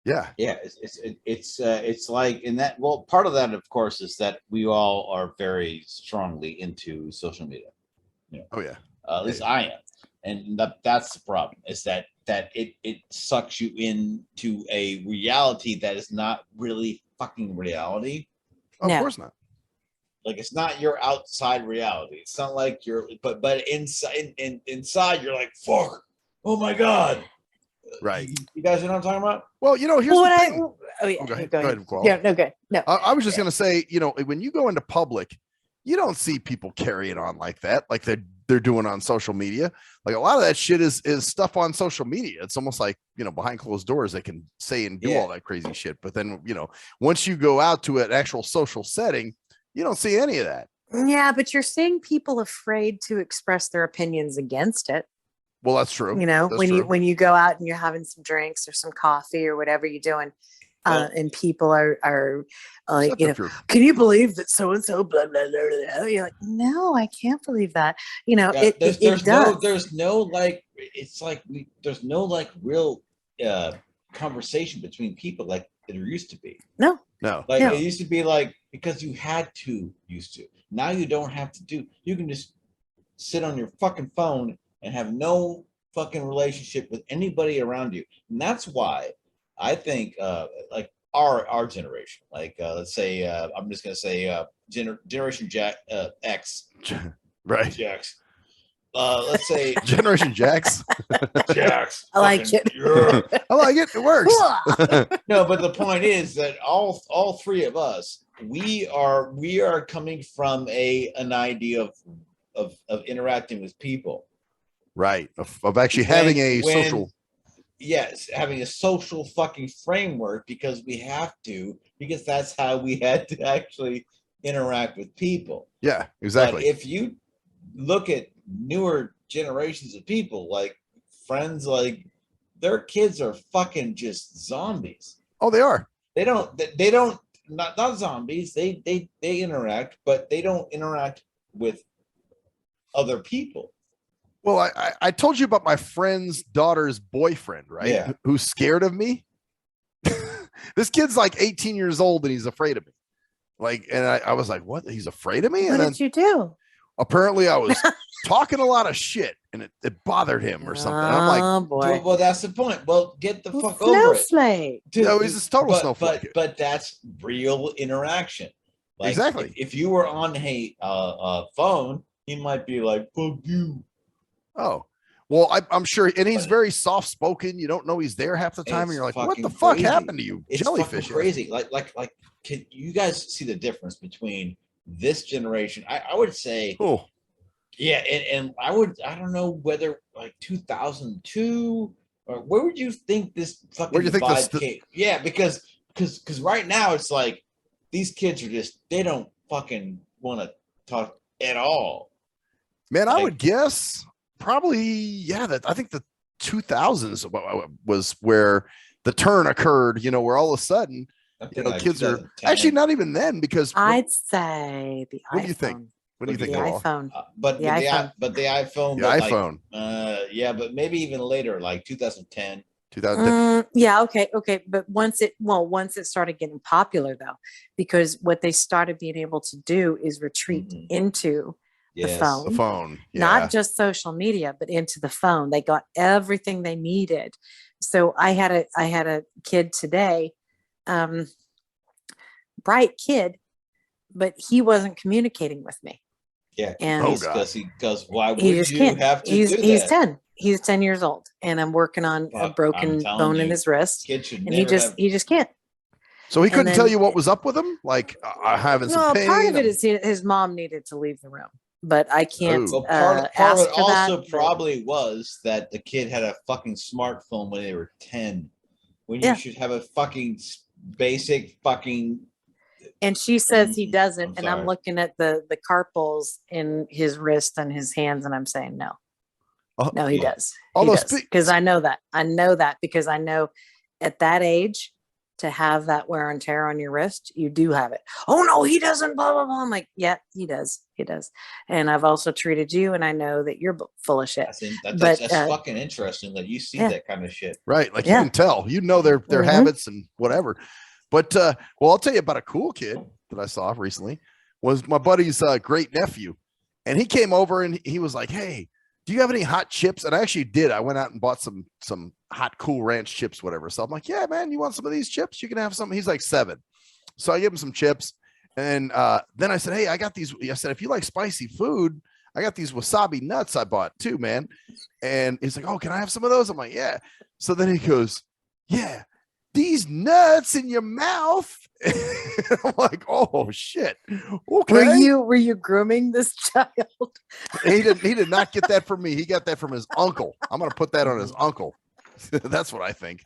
Yeah. It's like in that. Well, part of that, of course, is that we all are very strongly into social media. You know? Oh yeah. At least I am, and that's the problem. Is that it sucks you into a reality that is not really fucking reality. Of course not. Like it's not your outside reality. It's not like you're, but inside you're like, fuck, oh my god. Right. You guys know what I'm talking about? Well, you know, here's the thing. Go ahead. Koala. Yeah, no good. No. I was just gonna say, you know, when you go into public, you don't see people carrying on like that, like they're doing on social media. Like a lot of that shit is stuff on social media. It's almost like, you know, behind closed doors they can say and do all that crazy shit. But then, you know, once you go out to an actual social setting, you don't see any of that. Yeah, but you're seeing people afraid to express their opinions against it. Well, that's true. You know, that's when you go out and you're having some drinks or some coffee or whatever you're doing, and people are you know, can you believe that so and so blah blah blah blah? You're like, no, I can't believe that. You know, it does. There's no like, it's like there's no like real conversation between people like there used to be. No. Like it used to be like, because you had to used to. Now you don't have to do. You can just sit on your fucking phone and have no fucking relationship with anybody around you. And that's why I think like our generation, like let's say I'm just gonna say Generation X, right? Jax. Let's say Generation Jax. Jax. I like it. Yeah. I like it. It works. No, but the point is that all three of us, we are coming from an idea of interacting with people. Right. Of actually having a social. Yes, having a social fucking framework because we have to, because that's how we had to actually interact with people. Yeah, exactly. But if you look at newer generations of people, like friends, like their kids are fucking just zombies. Oh, they are. They don't not zombies. They interact, but they don't interact with other people. Well, I told you about my friend's daughter's boyfriend, right? Yeah. Who's scared of me. This kid's like 18 years old and he's afraid of me. Like, and I was like, what? He's afraid of me? What And then did you do? apparently I was talking a lot of shit and it bothered him or something. I'm like, Oh boy. Well, that's the point. Well, get the fuck over it. Snowflake. Dude, no, he's a total snowflake. But that's real interaction. Like, exactly. If you were on a phone, he might be like, fuck you. Oh, well, I'm sure. And he's very soft spoken. You don't know he's there half the time. And you're like, what the fuck happened to you? It's Jellyfish. crazy. Like, can you guys see the difference between this generation? I would say, oh, yeah. And I don't know whether like 2002 or where would you think this fucking where do you think divide came? Yeah, because right now it's like these kids are just, they don't fucking want to talk at all. Man, I would guess probably, yeah, that I think the 2000s was where the turn occurred, you know, where all of a sudden, you know, like kids are actually not even then, because I'd say the what iPhone. do you think? What do you think? The iPhone. But the iPhone. The iPhone. Yeah, but maybe even later, like 2010. 2010. Yeah, okay. But once it started getting popular though, because what they started being able to do is retreat into the phone. The phone. Yeah. Not just social media, but into the phone. They got everything they needed. So I had a kid today, bright kid, but he wasn't communicating with me. Yeah, and because why would you have to do that? He's 10. He's 10 years old, and I'm working on a broken bone in his wrist. And he just can't. So he couldn't tell you what was up with him? Like, having some pain? Part of it is his mom needed to leave the room, but I can't Well, part of ask it for also that, probably was that the kid had a fucking smartphone when they were 10, when you should have a fucking basic fucking. And she says he doesn't, and I'm looking at the carpals in his wrist and his hands, and I'm saying no. No, he does. Because I know that. I know that because I know at that age to have that wear and tear on your wrist, you do have it. Oh no, he doesn't. Blah blah blah. I'm like, yeah, he does. He does. And I've also treated you, and I know that you're full of shit. That's fucking interesting that you see that kind of shit. Right, like you can tell. You know their habits and whatever. But well, I'll tell you about a cool kid that I saw recently. Was my buddy's great nephew, and he came over and he was like, "Hey, do you have any hot chips?" And I actually did. I went out and bought some hot Cool Ranch chips, whatever. So I'm like, "Yeah, man, you want some of these chips? You can have some." He's like 7, so I gave him some chips, and then I said, "Hey, I got these." I said, "If you like spicy food, I got these wasabi nuts I bought too, man." And he's like, "Oh, can I have some of those?" I'm like, "Yeah." So then he goes, "Yeah. These nuts in your mouth." I'm like, oh shit. Okay. Were you grooming this child? He did not get that from me. He got that from his uncle. I'm gonna put that on his uncle. That's what I think.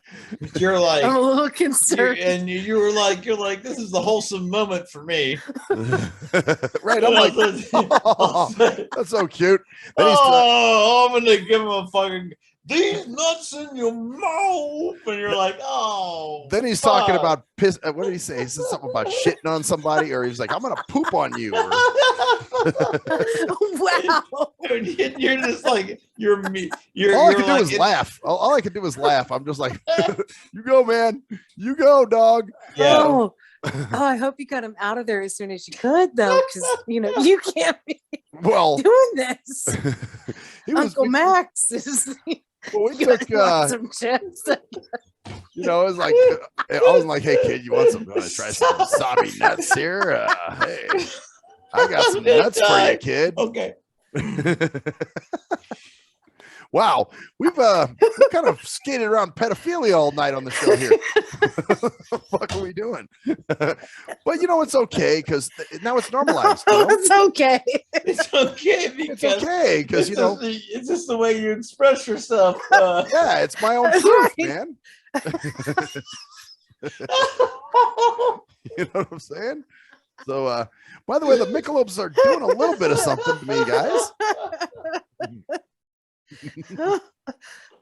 You're like, I'm a little concerned. You're like, this is the wholesome moment for me. Right. I'm like, oh, that's so cute. Then I'm gonna give him a fucking these nuts in your mouth, and you're like, oh. Then he's talking about piss. What did he say? He said something about shitting on somebody, or he's like, I'm gonna poop on you. Or... Wow. You're just like, you're me. All I could do is laugh. All I could do is laugh. I'm just like, you go, man. You go, dog. Yeah. Oh, I hope you got him out of there as soon as you could, though, because you can't be doing this. Uncle Max is. Well, we took some chips. It was like I was like, "Hey, kid, you want some? Try some wasabi nuts here? Hey, I got some nuts for you, kid." Okay. Wow, we've kind of skated around pedophilia all night on the show here. What the fuck are we doing? But it's okay because now it's normalized. It's okay. It's okay because it's just the way you express yourself. Yeah, it's my own truth, man. You know what I'm saying? So, by the way, the Michelobs are doing a little bit of something to me, guys.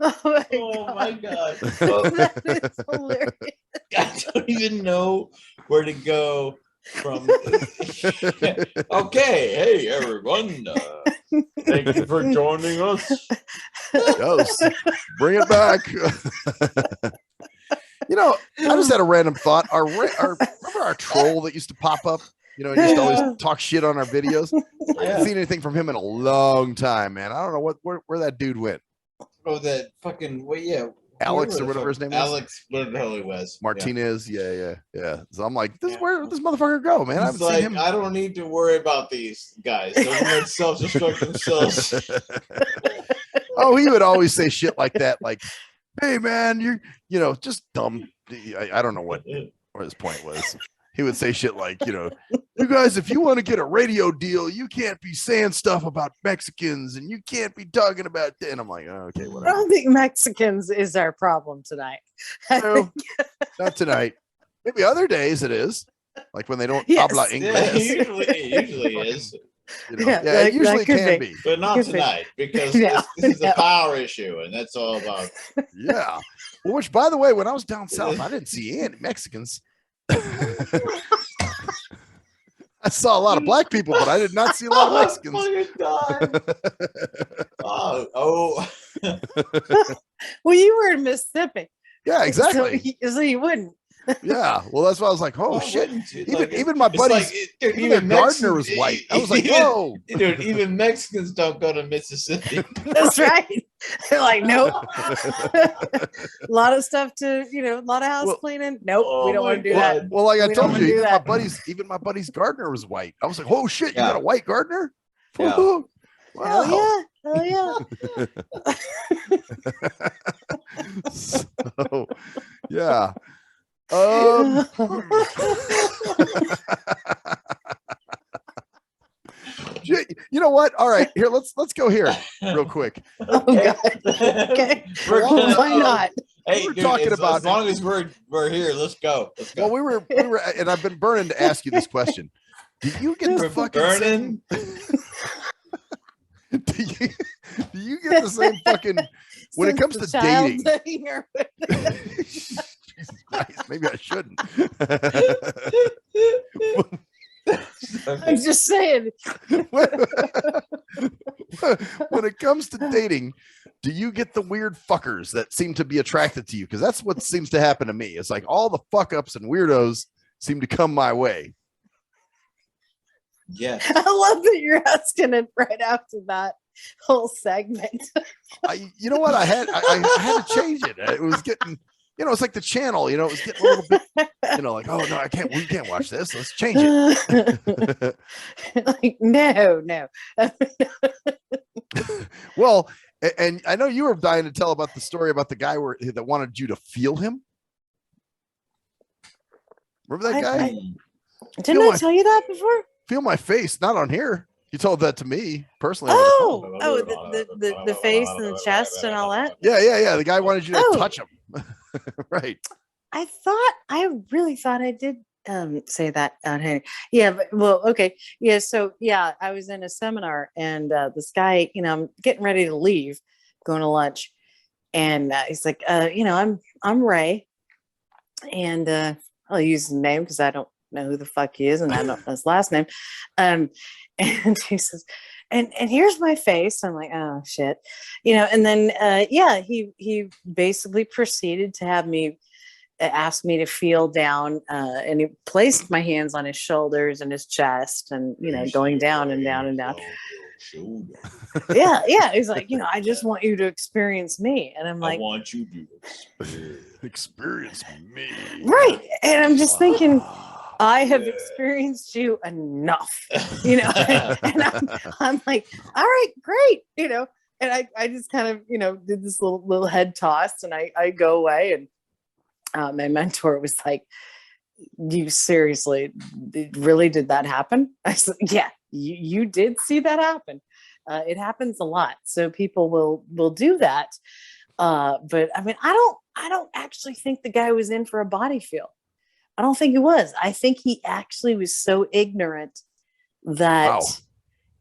Oh my Oh my god. That is hilarious. I don't even know where to go from. Okay, hey everyone. Thank you for joining us. Yes, bring it back. You know, I just had a random thought. Remember our troll that used to pop up? You know, he used to always talk shit on our videos. I haven't seen anything from him in a long time, man. I don't know where that dude went. Oh, that fucking Alex or whatever his name was. Alex, whatever the hell he was. Martinez. Yeah. So I'm like, where did this motherfucker go, man? I haven't seen him. I don't need to worry about these guys. They're gonna self-destruct themselves. Oh, he would always say shit like that, like, hey man, you're just dumb. I don't know what his point was. He would say shit like, you guys, if you want to get a radio deal, you can't be saying stuff about Mexicans and you can't be talking about that. And I'm like, oh, okay, whatever. I don't think Mexicans is our problem tonight. No, not tonight. Maybe other days it is. Like when they don't habla English. Yeah, it usually is. It usually can be. But not tonight, because this is a power issue, and that's all about. Yeah. Well, which, by the way, when I was down south, I didn't see any Mexicans. I saw a lot of black people, but I did not see a lot of Mexicans. Oh. Well, you were in Mississippi. Yeah, exactly. So you wouldn't. Yeah, well, that's why I was like, "Oh shit!" Even my buddies, even their gardener was white. I was like, "Whoa!" Dude, even Mexicans don't go to Mississippi. That's right. They're like, nope. A lot of stuff to, a lot of house cleaning. Nope, we don't want to do that. Well, like I told you, even my buddy's gardener was white. I was like, "Oh shit, you got a white gardener?" Yeah. Wow. Hell yeah. So, yeah. You know what? All right, here let's go here real quick. Oh, God. Okay. Why not? Hey, we were talking about as long as we're here, let's go. Well, we were, and I've been burning to ask you this question. Do you get the fucking burning? Do you get the same fucking when it comes to dating? Jesus Christ, maybe I shouldn't. I'm just saying. When it comes to dating, do you get the weird fuckers that seem to be attracted to you? Because that's what seems to happen to me. It's like all the fuck ups and weirdos seem to come my way. Yeah. I love that you're asking it right after that whole segment. You know what? I had to change it. It was getting, it's like the channel, it was getting a little bit, like, oh no, we can't watch this. Let's change it. Like, no. Well, and I know you were dying to tell about the story about the guy that wanted you to feel him. Remember that guy? Didn't I tell you that before? Feel my face, not on here. You told that to me personally. The face and the chest and all that. Yeah. The guy wanted you to touch him. Right. I really thought I did say that on here. Yeah, but okay. Yeah, so I was in a seminar and this guy, I'm getting ready to leave, going to lunch, and he's like, I'm Ray, and I'll use his name because I don't know who the fuck he is and I don't know his last name. And he says, and here's my face. I'm like, oh shit, and then he basically proceeded to have me asked me to feel down, and he placed my hands on his shoulders and his chest, and going down and down and down. Yeah. He's like, I just want you to experience me, and I'm like, I want you to experience me, right? And I'm just thinking, I have experienced you enough, and I'm like, all right, great, and I just kind of did this little head toss, and I go away, and my mentor was like, you seriously really did that happen? I said, yeah, you did see that happen. It happens a lot. So people will do that. But I mean, I don't actually think the guy was in for a body feel. I don't think he was. I think he actually was so ignorant that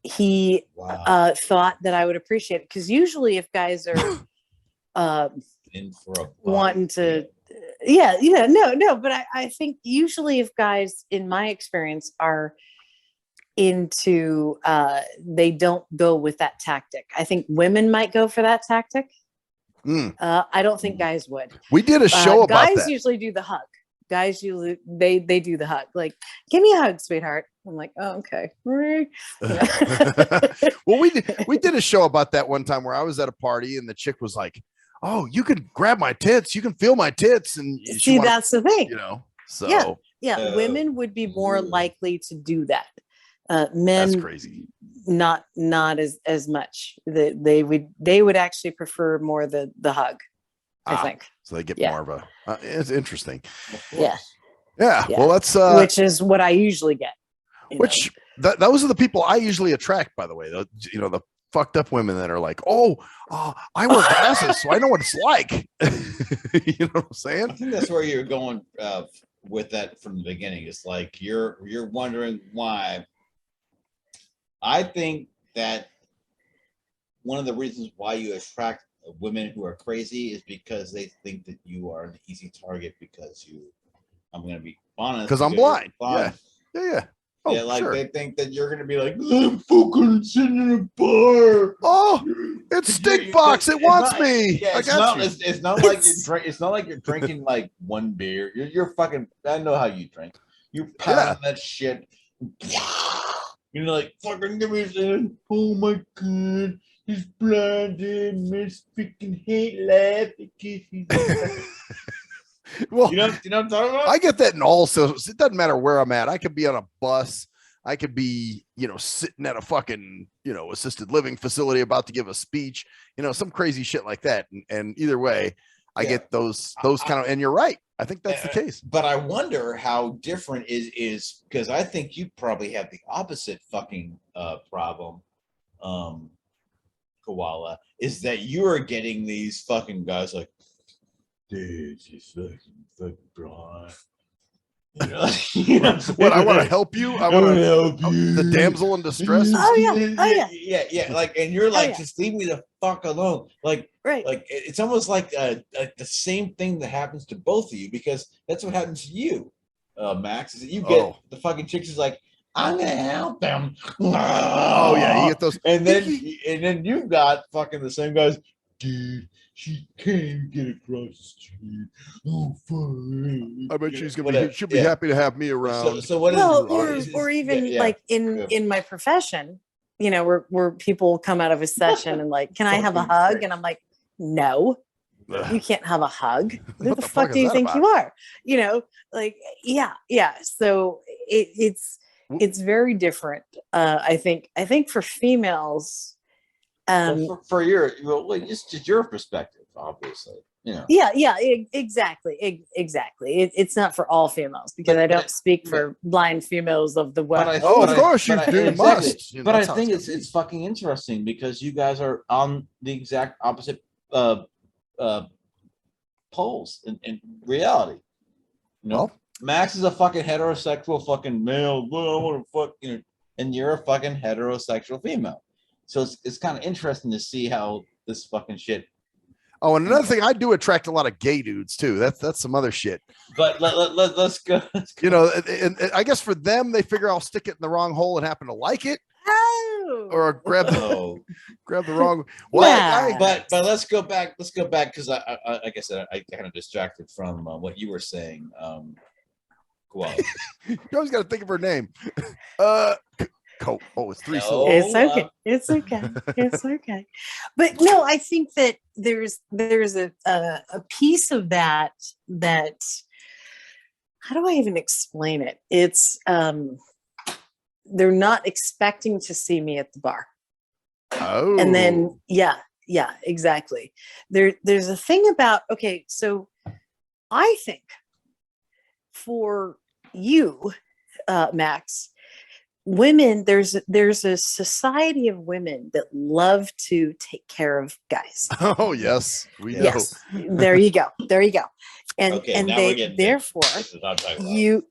he Wow. thought that I would appreciate it, because usually if guys are In for a bite. wanting to but I think usually if guys, in my experience, are into they don't go with that tactic. I think women might go for that tactic. I don't think guys would. We did a show about guys that. usually do the hug. Guys usually they do the hug, like, give me a hug, sweetheart. I'm like, oh, okay. Well, we did a show about that one time where I was at a party and the chick was like, oh, you can grab my tits, you can feel my tits, and see, that's the thing, so women would be more likely to do that. Men, that's crazy. Not as much. They would actually prefer more the hug, I think. So they get more of a it's interesting. Yeah. Well, that's which is what I usually get. Those are the people I usually attract, by the way. The fucked up women that are like, I wear glasses, so I know what it's like. You know what I'm saying? I think that's where you're going with that from the beginning. It's like you're wondering why. I think that one of the reasons why you attract women who are crazy is because they think that you are an easy target because I'm going to be honest. Because I'm blind. Yeah. Oh, yeah, like sure. They think that you're gonna be like, I'm fucking sitting in a bar. Oh, it's Stick Box. It wants me. Yeah, I got you. It's not like it's not like you're drinking like one beer. You're fucking. I know how you drink. You pound that shit. You're like, fucking give me some. Oh my god, he's blinded. Miss freaking hate laugh because he's. Well, you know what I'm talking about? I get that in all systems. It doesn't matter where I'm at. I could be on a bus. I could be, sitting at a fucking, assisted living facility about to give a speech, some crazy shit like that. And either way, I get those kind of, and you're right. I think that's the case. But I wonder how different is because I think you probably have the opposite fucking problem, Koala, is that you're getting these fucking guys like, dude, she's fucking blind. What, I want to help you? I want to help you. The damsel in distress. Yeah. Like, and you're like, just leave me the fuck alone. Like, right. Like, it's almost like the same thing that happens to both of you because that's what happens to you, Max. Is that you get the fucking chicks is like, I'm gonna help them. Oh yeah, you get those, and then you've got fucking the same guys, dude. She can't get across the street. Oh, fuck. I bet she'll be happy to have me around. So what or even like in my profession, where people come out of a session and like, can I have a hug? And I'm like, no, you can't have a hug. Who the fuck do you think you are? Like, yeah. So it's very different. I think for females. For it's just your perspective, obviously. Yeah, exactly. It's not for all females because I don't speak for blind females of the West. Of course you do. Must. But I think it's fucking interesting because you guys are on the exact opposite poles in reality. Max is a fucking heterosexual fucking male. Well, I want to fuck, and you're a fucking heterosexual female. So it's kind of interesting to see how this fucking shit. Oh, and another thing, I do attract a lot of gay dudes too. That's some other shit. But let's go. And I guess for them, they figure I'll stick it in the wrong hole and happen to like it, or grab the wrong. Well, but let's go back. Let's go back because I like I said, I kind of distracted from what you were saying. Koala. You always got to think of her name. It's 3 syllables. It's okay. But no, I think that there's a piece of that how do I even explain it? It's they're not expecting to see me at the bar. Oh. And then yeah, exactly. There's a thing about so I think for you, Max, women, there's a society of women that love to take care of guys. Oh yes, we know. Yes, there you go, and they therefore you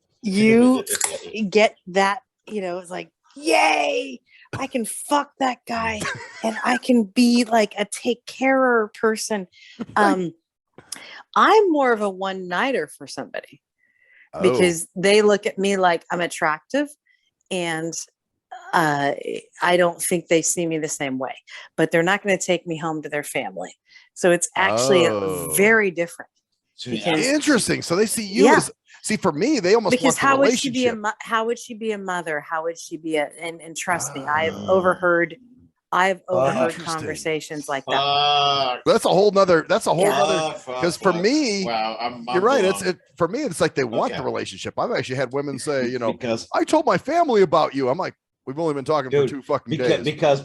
get that. It's like, yay, I can fuck that guy and I can be like a take carer person. I'm more of a one-nighter for somebody because they look at me like I'm attractive, and I don't think they see me the same way, but they're not going to take me home to their family. So it's actually very different. Interesting. So they see you as, see, for me, they almost because want the how would she be how would she be a mother? How would she be and trust me, I've overheard conversations like that. That's a whole nother, because for me, I'm you're right. blown. For me, it's like they want the relationship. I've actually had women say, you know, because I told my family about you. I'm like, we've only been talking for 2 fucking days. Because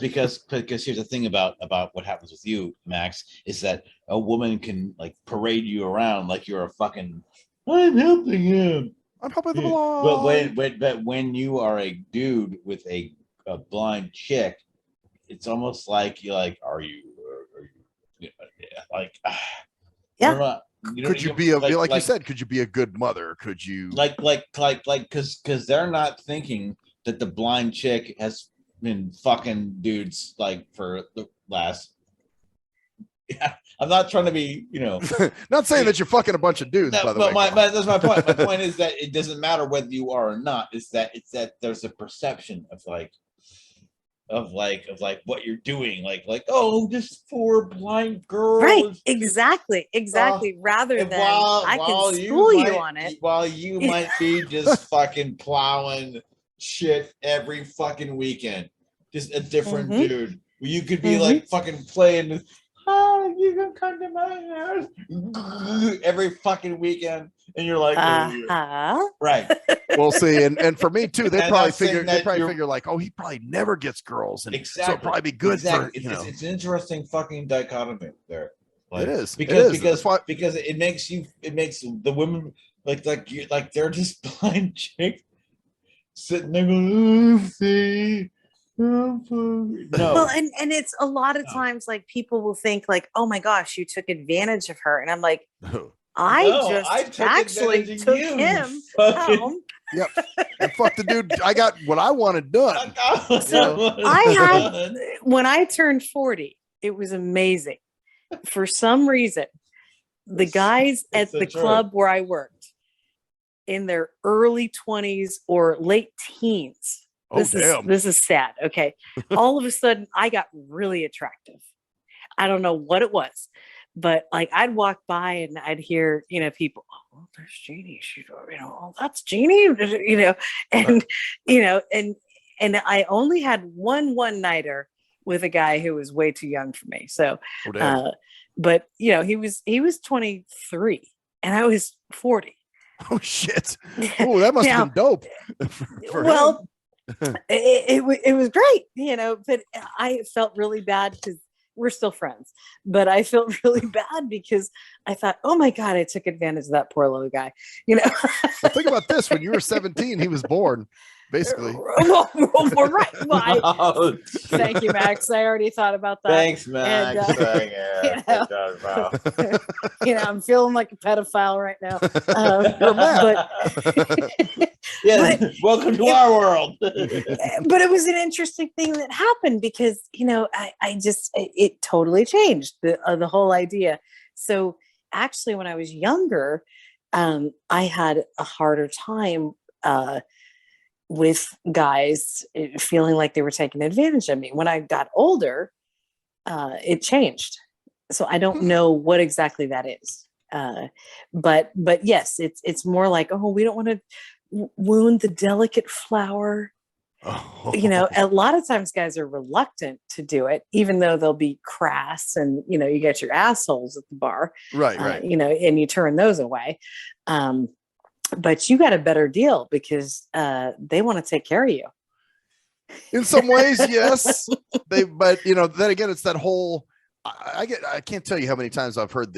here's the thing about what happens with you, Max, is that a woman can like parade you around like you're a fucking, I'm helping him. I'm helping them along. But when you are a dude with a blind chick, it's almost like you're like, are you like, yeah. Could you be like you said? Could you be a good mother? Could you because they're not thinking that the blind chick has been fucking dudes like for the last. Yeah, I'm not trying to be, not saying that you're fucking a bunch of dudes. No, by the way, that's my point. My point is that it doesn't matter whether you are or not. It's that there's a perception of what you're doing, like oh, just 4 blind girls, right? Exactly. Rather than I can school you on it, while you might be just fucking plowing shit every fucking weekend, just a different dude. You could be like fucking playing. Oh, you can come to my house every fucking weekend, and you're like, right. We'll see. And for me too, they probably figure like, oh, he probably never gets girls, and so it'd probably be good for It's an interesting fucking dichotomy there. Like, it is because it makes the women like they're just blind chicks sitting there going, oopsie. No. Well, and it's a lot of times like people will think like, oh my gosh, you took advantage of her, and I'm like, I actually took him home. Yep. And fuck the dude. I got what I wanted done. So when I turned 40, it was amazing. For some reason, the guys at the club where I worked in their early 20s or late teens. This is sad. Okay. All of a sudden I got really attractive. I don't know what it was, but like I'd walk by and I'd hear, people, oh, there's Jeannie. She's, oh, that's Jeannie, and I only had one nighter with a guy who was way too young for me. So, but he was 23 and I was 40. Oh shit. Oh, that must have been dope. Well, it was great, but I felt really bad because we're still friends, but I felt really bad because I thought, oh my God, I took advantage of that poor little guy, Well, think about this. When you were 17, he was born, basically. Well, right. Well, thank you, Max. I already thought about that. Thanks, Max. And, I'm feeling like a pedophile right now. Welcome to our world. But it was an interesting thing that happened because, it totally changed the whole idea. So actually, when I was younger, I had a harder time with guys feeling like they were taking advantage of me. When I got older, it changed. So I don't know what exactly that is. But yes, it's more like, oh, we don't want to wound the delicate flower. A lot of times guys are reluctant to do it, even though they'll be crass and, you get your assholes at the bar, right. And you turn those away. But you got a better deal because they want to take care of you. In some ways, yes. But then again, it's that whole. I can't tell you how many times I've heard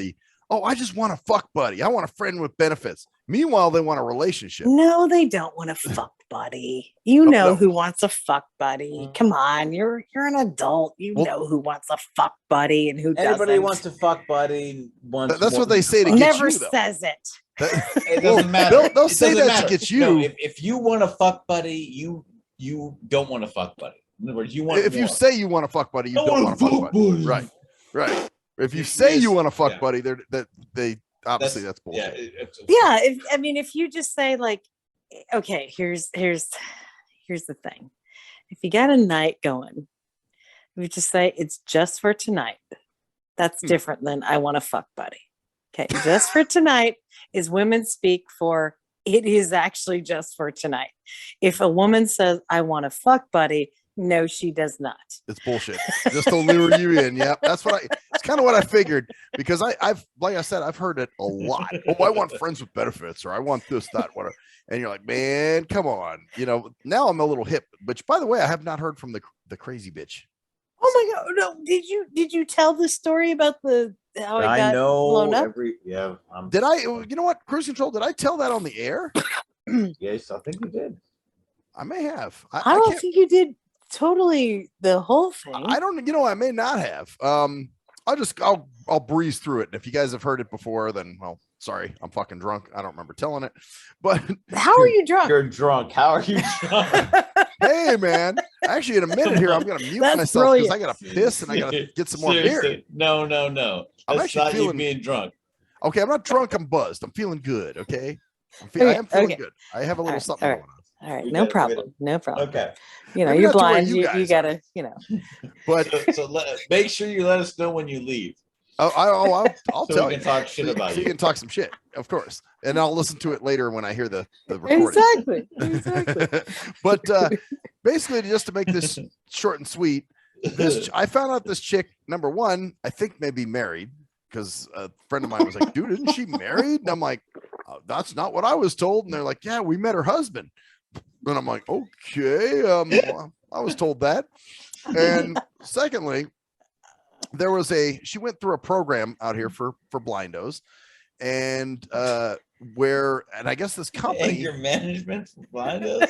I just want a fuck buddy. I want a friend with benefits. Meanwhile, they want a relationship. No, they don't want a fuck buddy. Who wants a fuck buddy? Come on, you're an adult. Know who wants a fuck buddy and who doesn't. Everybody wants a fuck buddy. That's what they say to get never you. Never says it. It doesn't matter. They'll say that to get you. No, if you want a fuck buddy, you don't want a fuck buddy. In other words, you want if you more. say you want to fuck buddy, you I don't wanna want to fuck fuck buddy. buddy. Right. If you If say you you want to fuck yeah. buddy, they obviously that's bullshit. Yeah, if you just say like, okay, here's the thing. If you got a night going, we just say it's just for tonight. That's different than I want to fuck buddy. Okay, just for tonight is women speak for it is actually just for tonight. If a woman says I want to fuck buddy, no, she does not. It's bullshit. Just to lure you in. Yeah, that's what it's kind of what I figured, because I've like I said, I've heard it a lot. Oh, I want friends with benefits, or I want this, that, whatever. And you're like, man, come on. Now I'm a little hip, which by the way, I have not heard from the crazy bitch. Oh my God. No, did you tell the story about how I got blown up? Did I, you know what, Cruise Control, did I tell that on the air? Yes, I think you did. I may have. I don't think you did totally the whole thing. I don't, I may not have. I'll breeze through it. And if you guys have heard it before, then, well, sorry, I'm fucking drunk. I don't remember telling it. But how are you drunk? You're drunk. How are you drunk? hey, man, actually, in a minute here, I'm going to mute myself because I got to piss and I got to get some more beer. No. I'm That's actually not feeling you being drunk. Okay, I'm not drunk. I'm buzzed. I'm feeling good. Okay. I am feeling good. I have a little something going on. All right, no problem. Okay. Maybe You're not to where blind. you You guys gotta, But Make sure you let us know when you leave. I'll So tell we you. can talk shit So about you you. can talk some shit, of course, and I'll listen to it later when I hear the recording. Exactly. But basically, just to make this short and sweet, I found out this chick, number one, I think maybe married, because a friend of mine was like, dude, isn't she married? And I'm like, that's not what I was told. And they're like, yeah, we met her husband. And I'm like, okay, well, I was told that. And secondly, she went through a program out here for blindos, and I guess this company Anger management for blindos.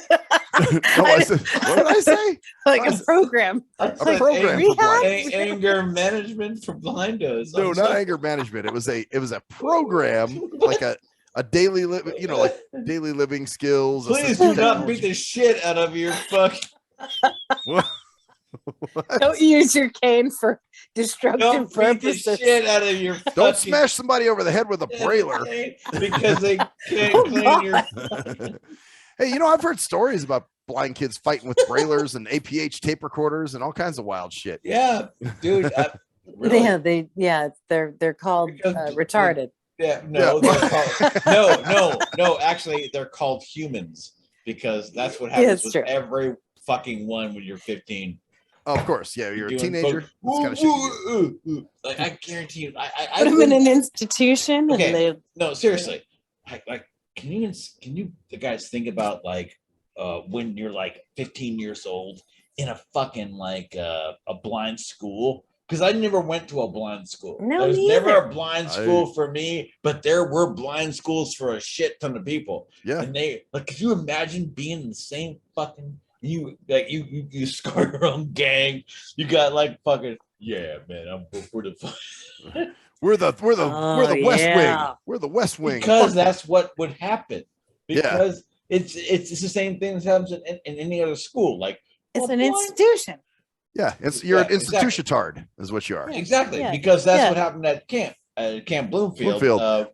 No, I said, what did I say? Like a program. A program for blindos. Anger management for blindos. No, not anger management. It was a program, like a daily like daily living skills. Please do not beat the shit out of your fucking. Don't use your cane for destructive Don't beat the purposes. shit out of your. Don't smash somebody over the head with a brailer because they can't clean your. Hey, I've heard stories about blind kids fighting with brailers and APH tape recorders and all kinds of wild shit. Yeah, dude. Really? They're called retarded. Yeah, no, no. Actually, they're called humans because that's what happens with every fucking one when you're 15. Oh, of course, yeah, you're a teenager. That's kind of shit. Like I guarantee you, I put them in an institution. Okay, and they, no, seriously. Like, can you the guys think about when you're like 15 years old in a fucking a blind school? Because I never went to a blind school. No, there was neither. never a blind school for me, but there were blind schools for a shit ton of people. Yeah. And could you imagine being in the same fucking you score your own gang? You got fucking man, I'm for the We're the West Wing. We're the West Wing. Because that's what would happen. Because it's the same thing that happens in any other school. It's an institution. Yeah, you're an institution-tard, is what you are. Exactly, because that's what happened at Camp Bloomfield.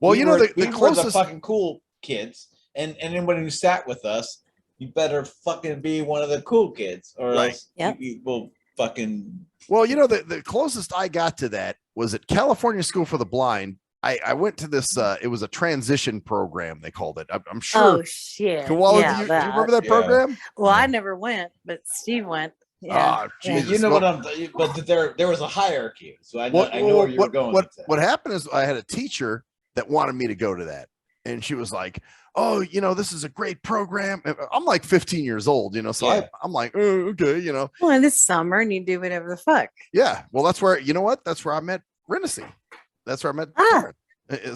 Well, we were the closest the fucking cool kids, and anybody who sat with us, you better fucking be one of the cool kids, or else you will fucking. Well, the closest I got to that was at California School for the Blind. I went to this. It was a transition program. They called it. I'm sure. Oh shit! Koala, do you remember that program? Well, I never went, but Steve went. Yeah. You know what I'm. But there was a hierarchy, so I know where you were going. What happened is I had a teacher that wanted me to go to that, and she was like, "Oh, this is a great program." I'm like 15 years old, so I'm like, "Oh, okay, Well, in this summer, and you do whatever the fuck. Yeah. Well, that's where that's where I met Renacy. That's where I met Taryn.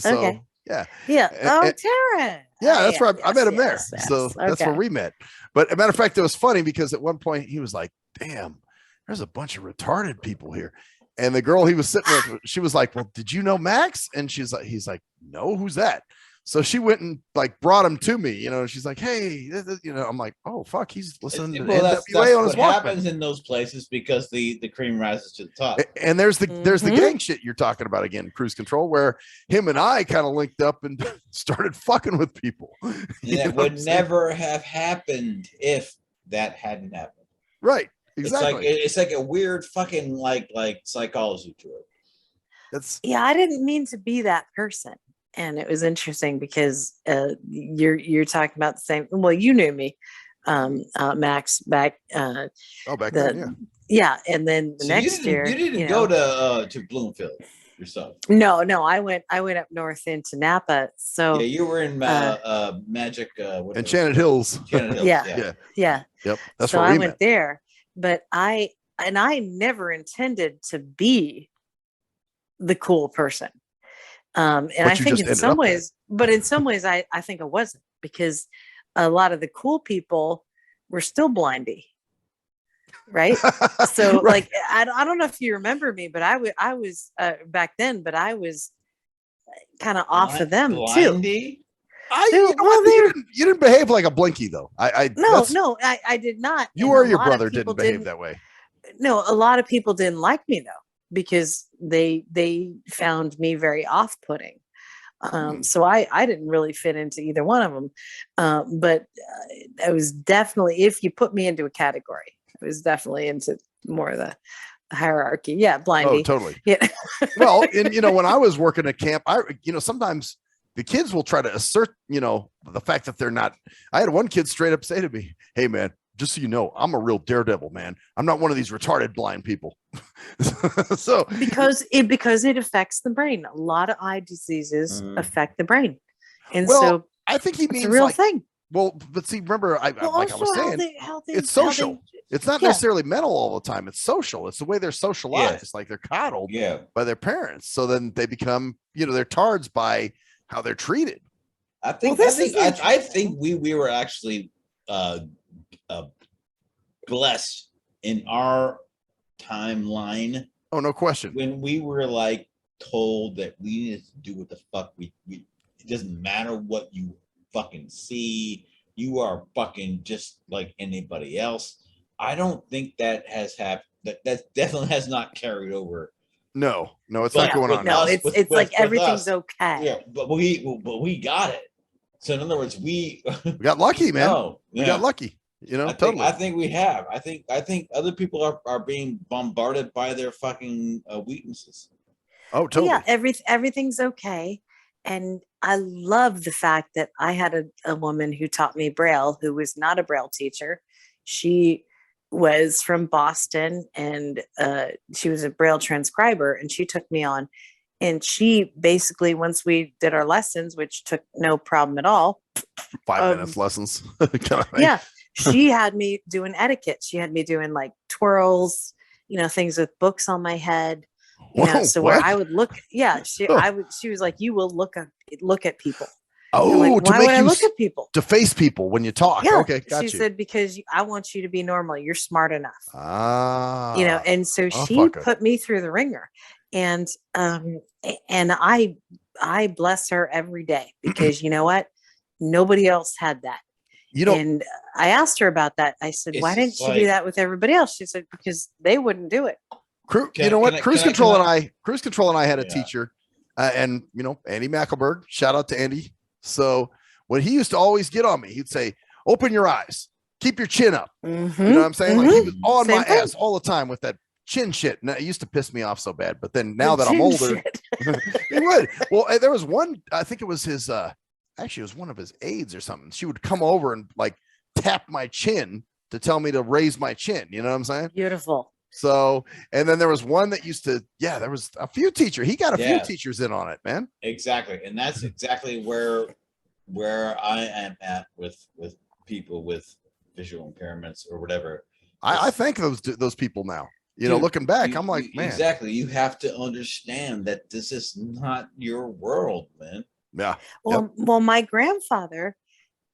So okay. yeah. Taryn. Yeah, that's where I met him there. Yes. So that's where we met. But as a matter of fact, it was funny because at one point he was like, damn, there's a bunch of retarded people here. And the girl he was sitting with, she was like, well, did you know Max? And he's like, no, who's that? So she went and like brought him to me, you know. She's like, "Hey, you know," I'm like, "Oh fuck, he's listening to That's NWA on his what Walkman." happens in those places because the cream rises to the top. And there's the gang shit you're talking about again, Cruise Control, where him and I kind of linked up and started fucking with people. That would never have happened if that hadn't happened. Right. Exactly. It's like a weird fucking like psychology to it. Yeah, I didn't mean to be that person. And it was interesting because you're talking about the same. Well, you knew me, Max, back. Back then, yeah. And then the next year, you didn't go to Bloomfield yourself. No, I went up north into Napa. So yeah, you were in Magic Enchanted Hills. Yeah. Yep. That's so where I went there, but I never intended to be the cool person. And I think in some ways, I think I wasn't, because a lot of the cool people were still blindy. Right. So right. like, I don't know if you remember me, but I was back then, but I was kind of off of them blindy? too. You didn't behave like a blinky though. I did not. You or your brother didn't behave that way. No, a lot of people didn't like me though, because they found me very off-putting. So I didn't really fit into either one of them. But I was definitely, if you put me into a category, I was definitely into more of the hierarchy. Yeah, blindy. Oh, totally. Yeah. Well, and when I was working at camp, sometimes the kids will try to assert, the fact that they're not. I had one kid straight up say to me, "Hey man, just so you know, I'm a real daredevil, man. I'm not one of these retarded blind people." So because it affects the brain. A lot of eye diseases affect the brain, and so I think he means it's a real thing. Well, but see, remember, like I was saying, it's social. It's not yeah. necessarily mental all the time. It's social. It's the way they're socialized. Yeah. Like they're coddled by their parents. So then they become, they're tards by how they're treated. I think we were actually blessed in our timeline. Oh, no question. When we were like told that we needed to do what the fuck we it doesn't matter what you fucking see, you are fucking just like anybody else. I don't think that has happened. That definitely has not carried over. No, it's not going on. No, it's like everything's okay. Yeah, but we got it. So in other words, we got lucky, man. No, we got lucky. Totally. I think we have. I think other people are being bombarded by their fucking weaknesses. Oh, totally. Yeah, everything's okay. And I love the fact that I had a woman who taught me Braille, who was not a Braille teacher. She was from Boston, and she was a Braille transcriber, and she took me on. And she basically, once we did our lessons, which took no problem at all, 5 minutes lessons. Yeah, she had me doing etiquette. She had me doing like twirls, things with books on my head. So where I would look, she was like, "You will look at people." Oh, like, why would I look at people? To face people when you talk. Yeah. Okay, got you. She said, because I want you to be normal. You're smart enough. Ah. And so she put me through the ringer. And I bless her every day, because you know what? Nobody else had that. And I asked her about that. I said, why didn't you do that with everybody else? She said, because they wouldn't do it. Cruise Control and I had a teacher, and Andy Mackelberg, shout out to Andy. So when he used to always get on me, he'd say, "Open your eyes, keep your chin up." Mm-hmm. You know what I'm saying? Like he was on Same my thing. ass all the time with that chin shit. And it used to piss me off so bad. But then now that I'm older, he would. Well, there was one, I think it was his, actually it was one of his aides or something. She would come over and like tap my chin to tell me to raise my chin. You know what I'm saying? Beautiful. So, and then there was one that used to, there was a few teachers. He got a few teachers in on it, man. Exactly. And that's exactly where I am at with people with visual impairments or whatever. I thank those people now. Looking back, I'm like, man. Exactly. You have to understand that this is not your world, man. Yeah. Well, my grandfather,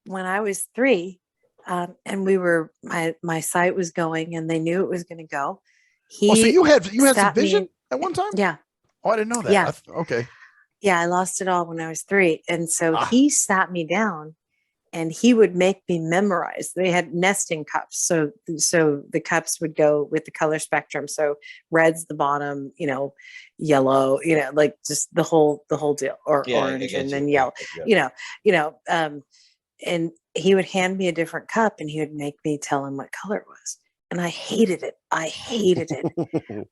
when I was 3, and we were, my sight was going, and they knew it was going to go. So you had some vision at one time? Yeah. Oh, I didn't know that. Yeah. Okay. Yeah, I lost it all when I was 3. And so Ah. he sat me down and he would make me memorize. They had nesting cups. So the cups would go with the color spectrum. So red's the bottom, yellow, like just the whole deal, or Yeah, I orange get and you. then yellow, Yeah. And he would hand me a different cup and he would make me tell him what color it was. And I hated it.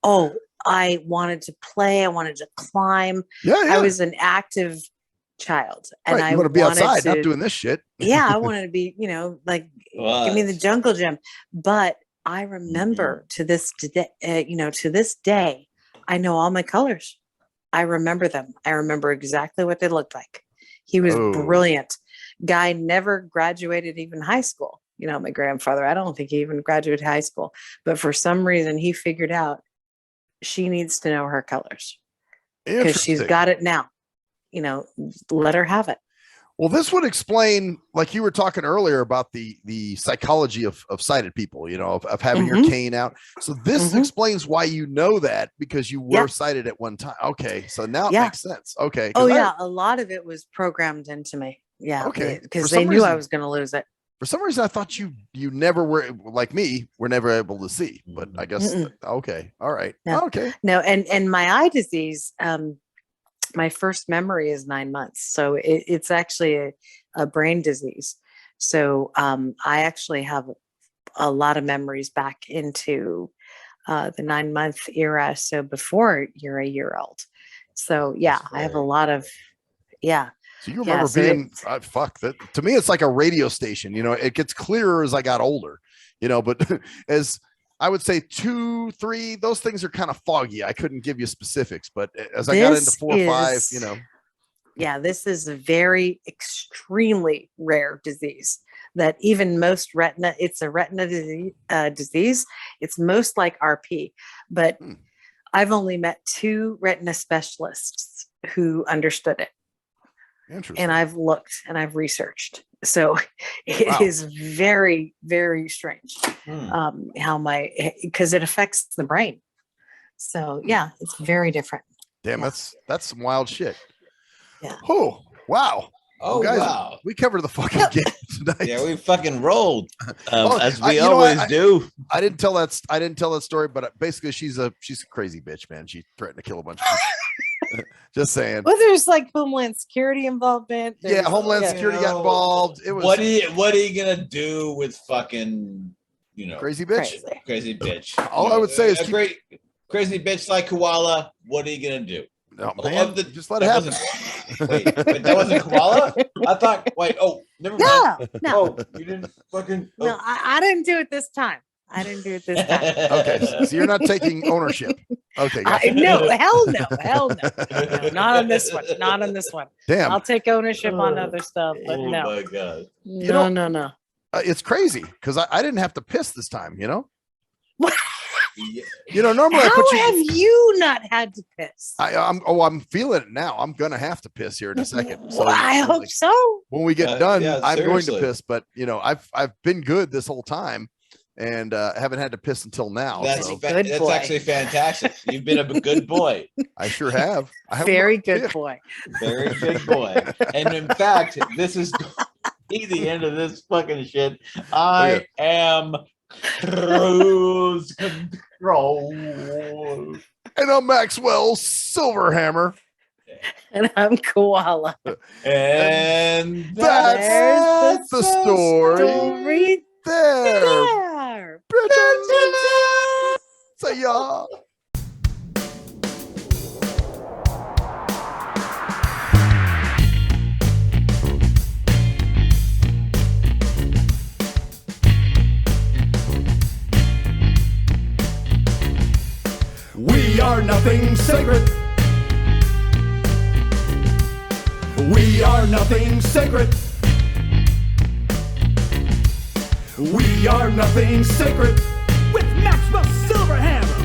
Oh, I wanted to play. I wanted to climb. Yeah. I was an active child, and Right. I You want to be wanted outside, to, not doing this shit. yeah, I wanted to be, like give me the jungle gym. But I remember to this day, I know all my colors. I remember them. I remember exactly what they looked like. He was brilliant. Guy never graduated even high school. My grandfather, I don't think he even graduated high school, but for some reason he figured out she needs to know her colors because she's got it now. Let her have it. Well, this would explain, like you were talking earlier about the psychology of sighted people, of having your cane out. So this explains why you know that, because you were sighted at one time. Okay. So now it makes sense. Okay. Oh, yeah. A lot of it was programmed into me. Yeah. Okay. Because they knew I was going to lose it. For some reason, I thought you never were, like me, were never able to see. But I guess, okay. All right. No. Okay. No. And my eye disease, my first memory is 9 months. So it's actually a brain disease. So I actually have a lot of memories back into the 9-month era. So before you're a year old. So yeah, I have a lot of, So you remember being, fuck that. To me, it's like a radio station, it gets clearer as I got older, but as I would say 2, 3, those things are kind of foggy. I couldn't give you specifics, but as I got into 4 or 5, Yeah, this is a very extremely rare disease that even most it's a retina disease. It's most like RP, but I've only met 2 retina specialists who understood it. Interesting. And I've looked and I've researched. So it is very, very strange because it affects the brain. So yeah, it's very different. Damn, that's some wild shit. Yeah. Oh, wow. Oh, guys, wow. We covered the fucking game tonight. Yeah, we fucking rolled as we you know always what? do. I didn't tell that story, but basically she's a crazy bitch, man. She threatened to kill a bunch of people. Just saying. Well, there's like Homeland Security involvement. Yeah, Homeland Security got involved. It was what are you gonna do with fucking crazy bitch? Crazy bitch. All I would say is great crazy bitch like Koala. What are you gonna do? No, man, just let it happen. Wait, that wasn't Koala? I thought. Wait, never mind. No. Oh, you didn't fucking. No, I didn't do it this time. Okay, so you're not taking ownership. Okay, gotcha. No, hell no. No, not on this one. Damn, I'll take ownership on other stuff, but oh no. my god. No. It's crazy because I didn't have to piss this time. What? Normally How have you not had to piss? I'm feeling it now. I'm gonna have to piss here in a second. So I hope so. When we get done, I'm going seriously. to piss. But I've been good this whole time, and haven't had to piss until now. That's so. Good that's boy. actually fantastic. You've been a good boy. I sure have. Very good boy. Very good boy. And in fact, this is the end of this fucking shit. I am cruise control. And I'm Maxwell Silverhammer. And I'm Koala. And That's the story. There. There. Bitches. Say ya. We are nothing sacred. We are nothing sacred. We are nothing sacred. With Maxwell Silverhammer.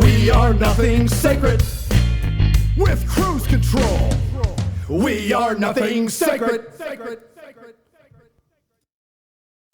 We are nothing sacred. With cruise control. We are nothing sacred.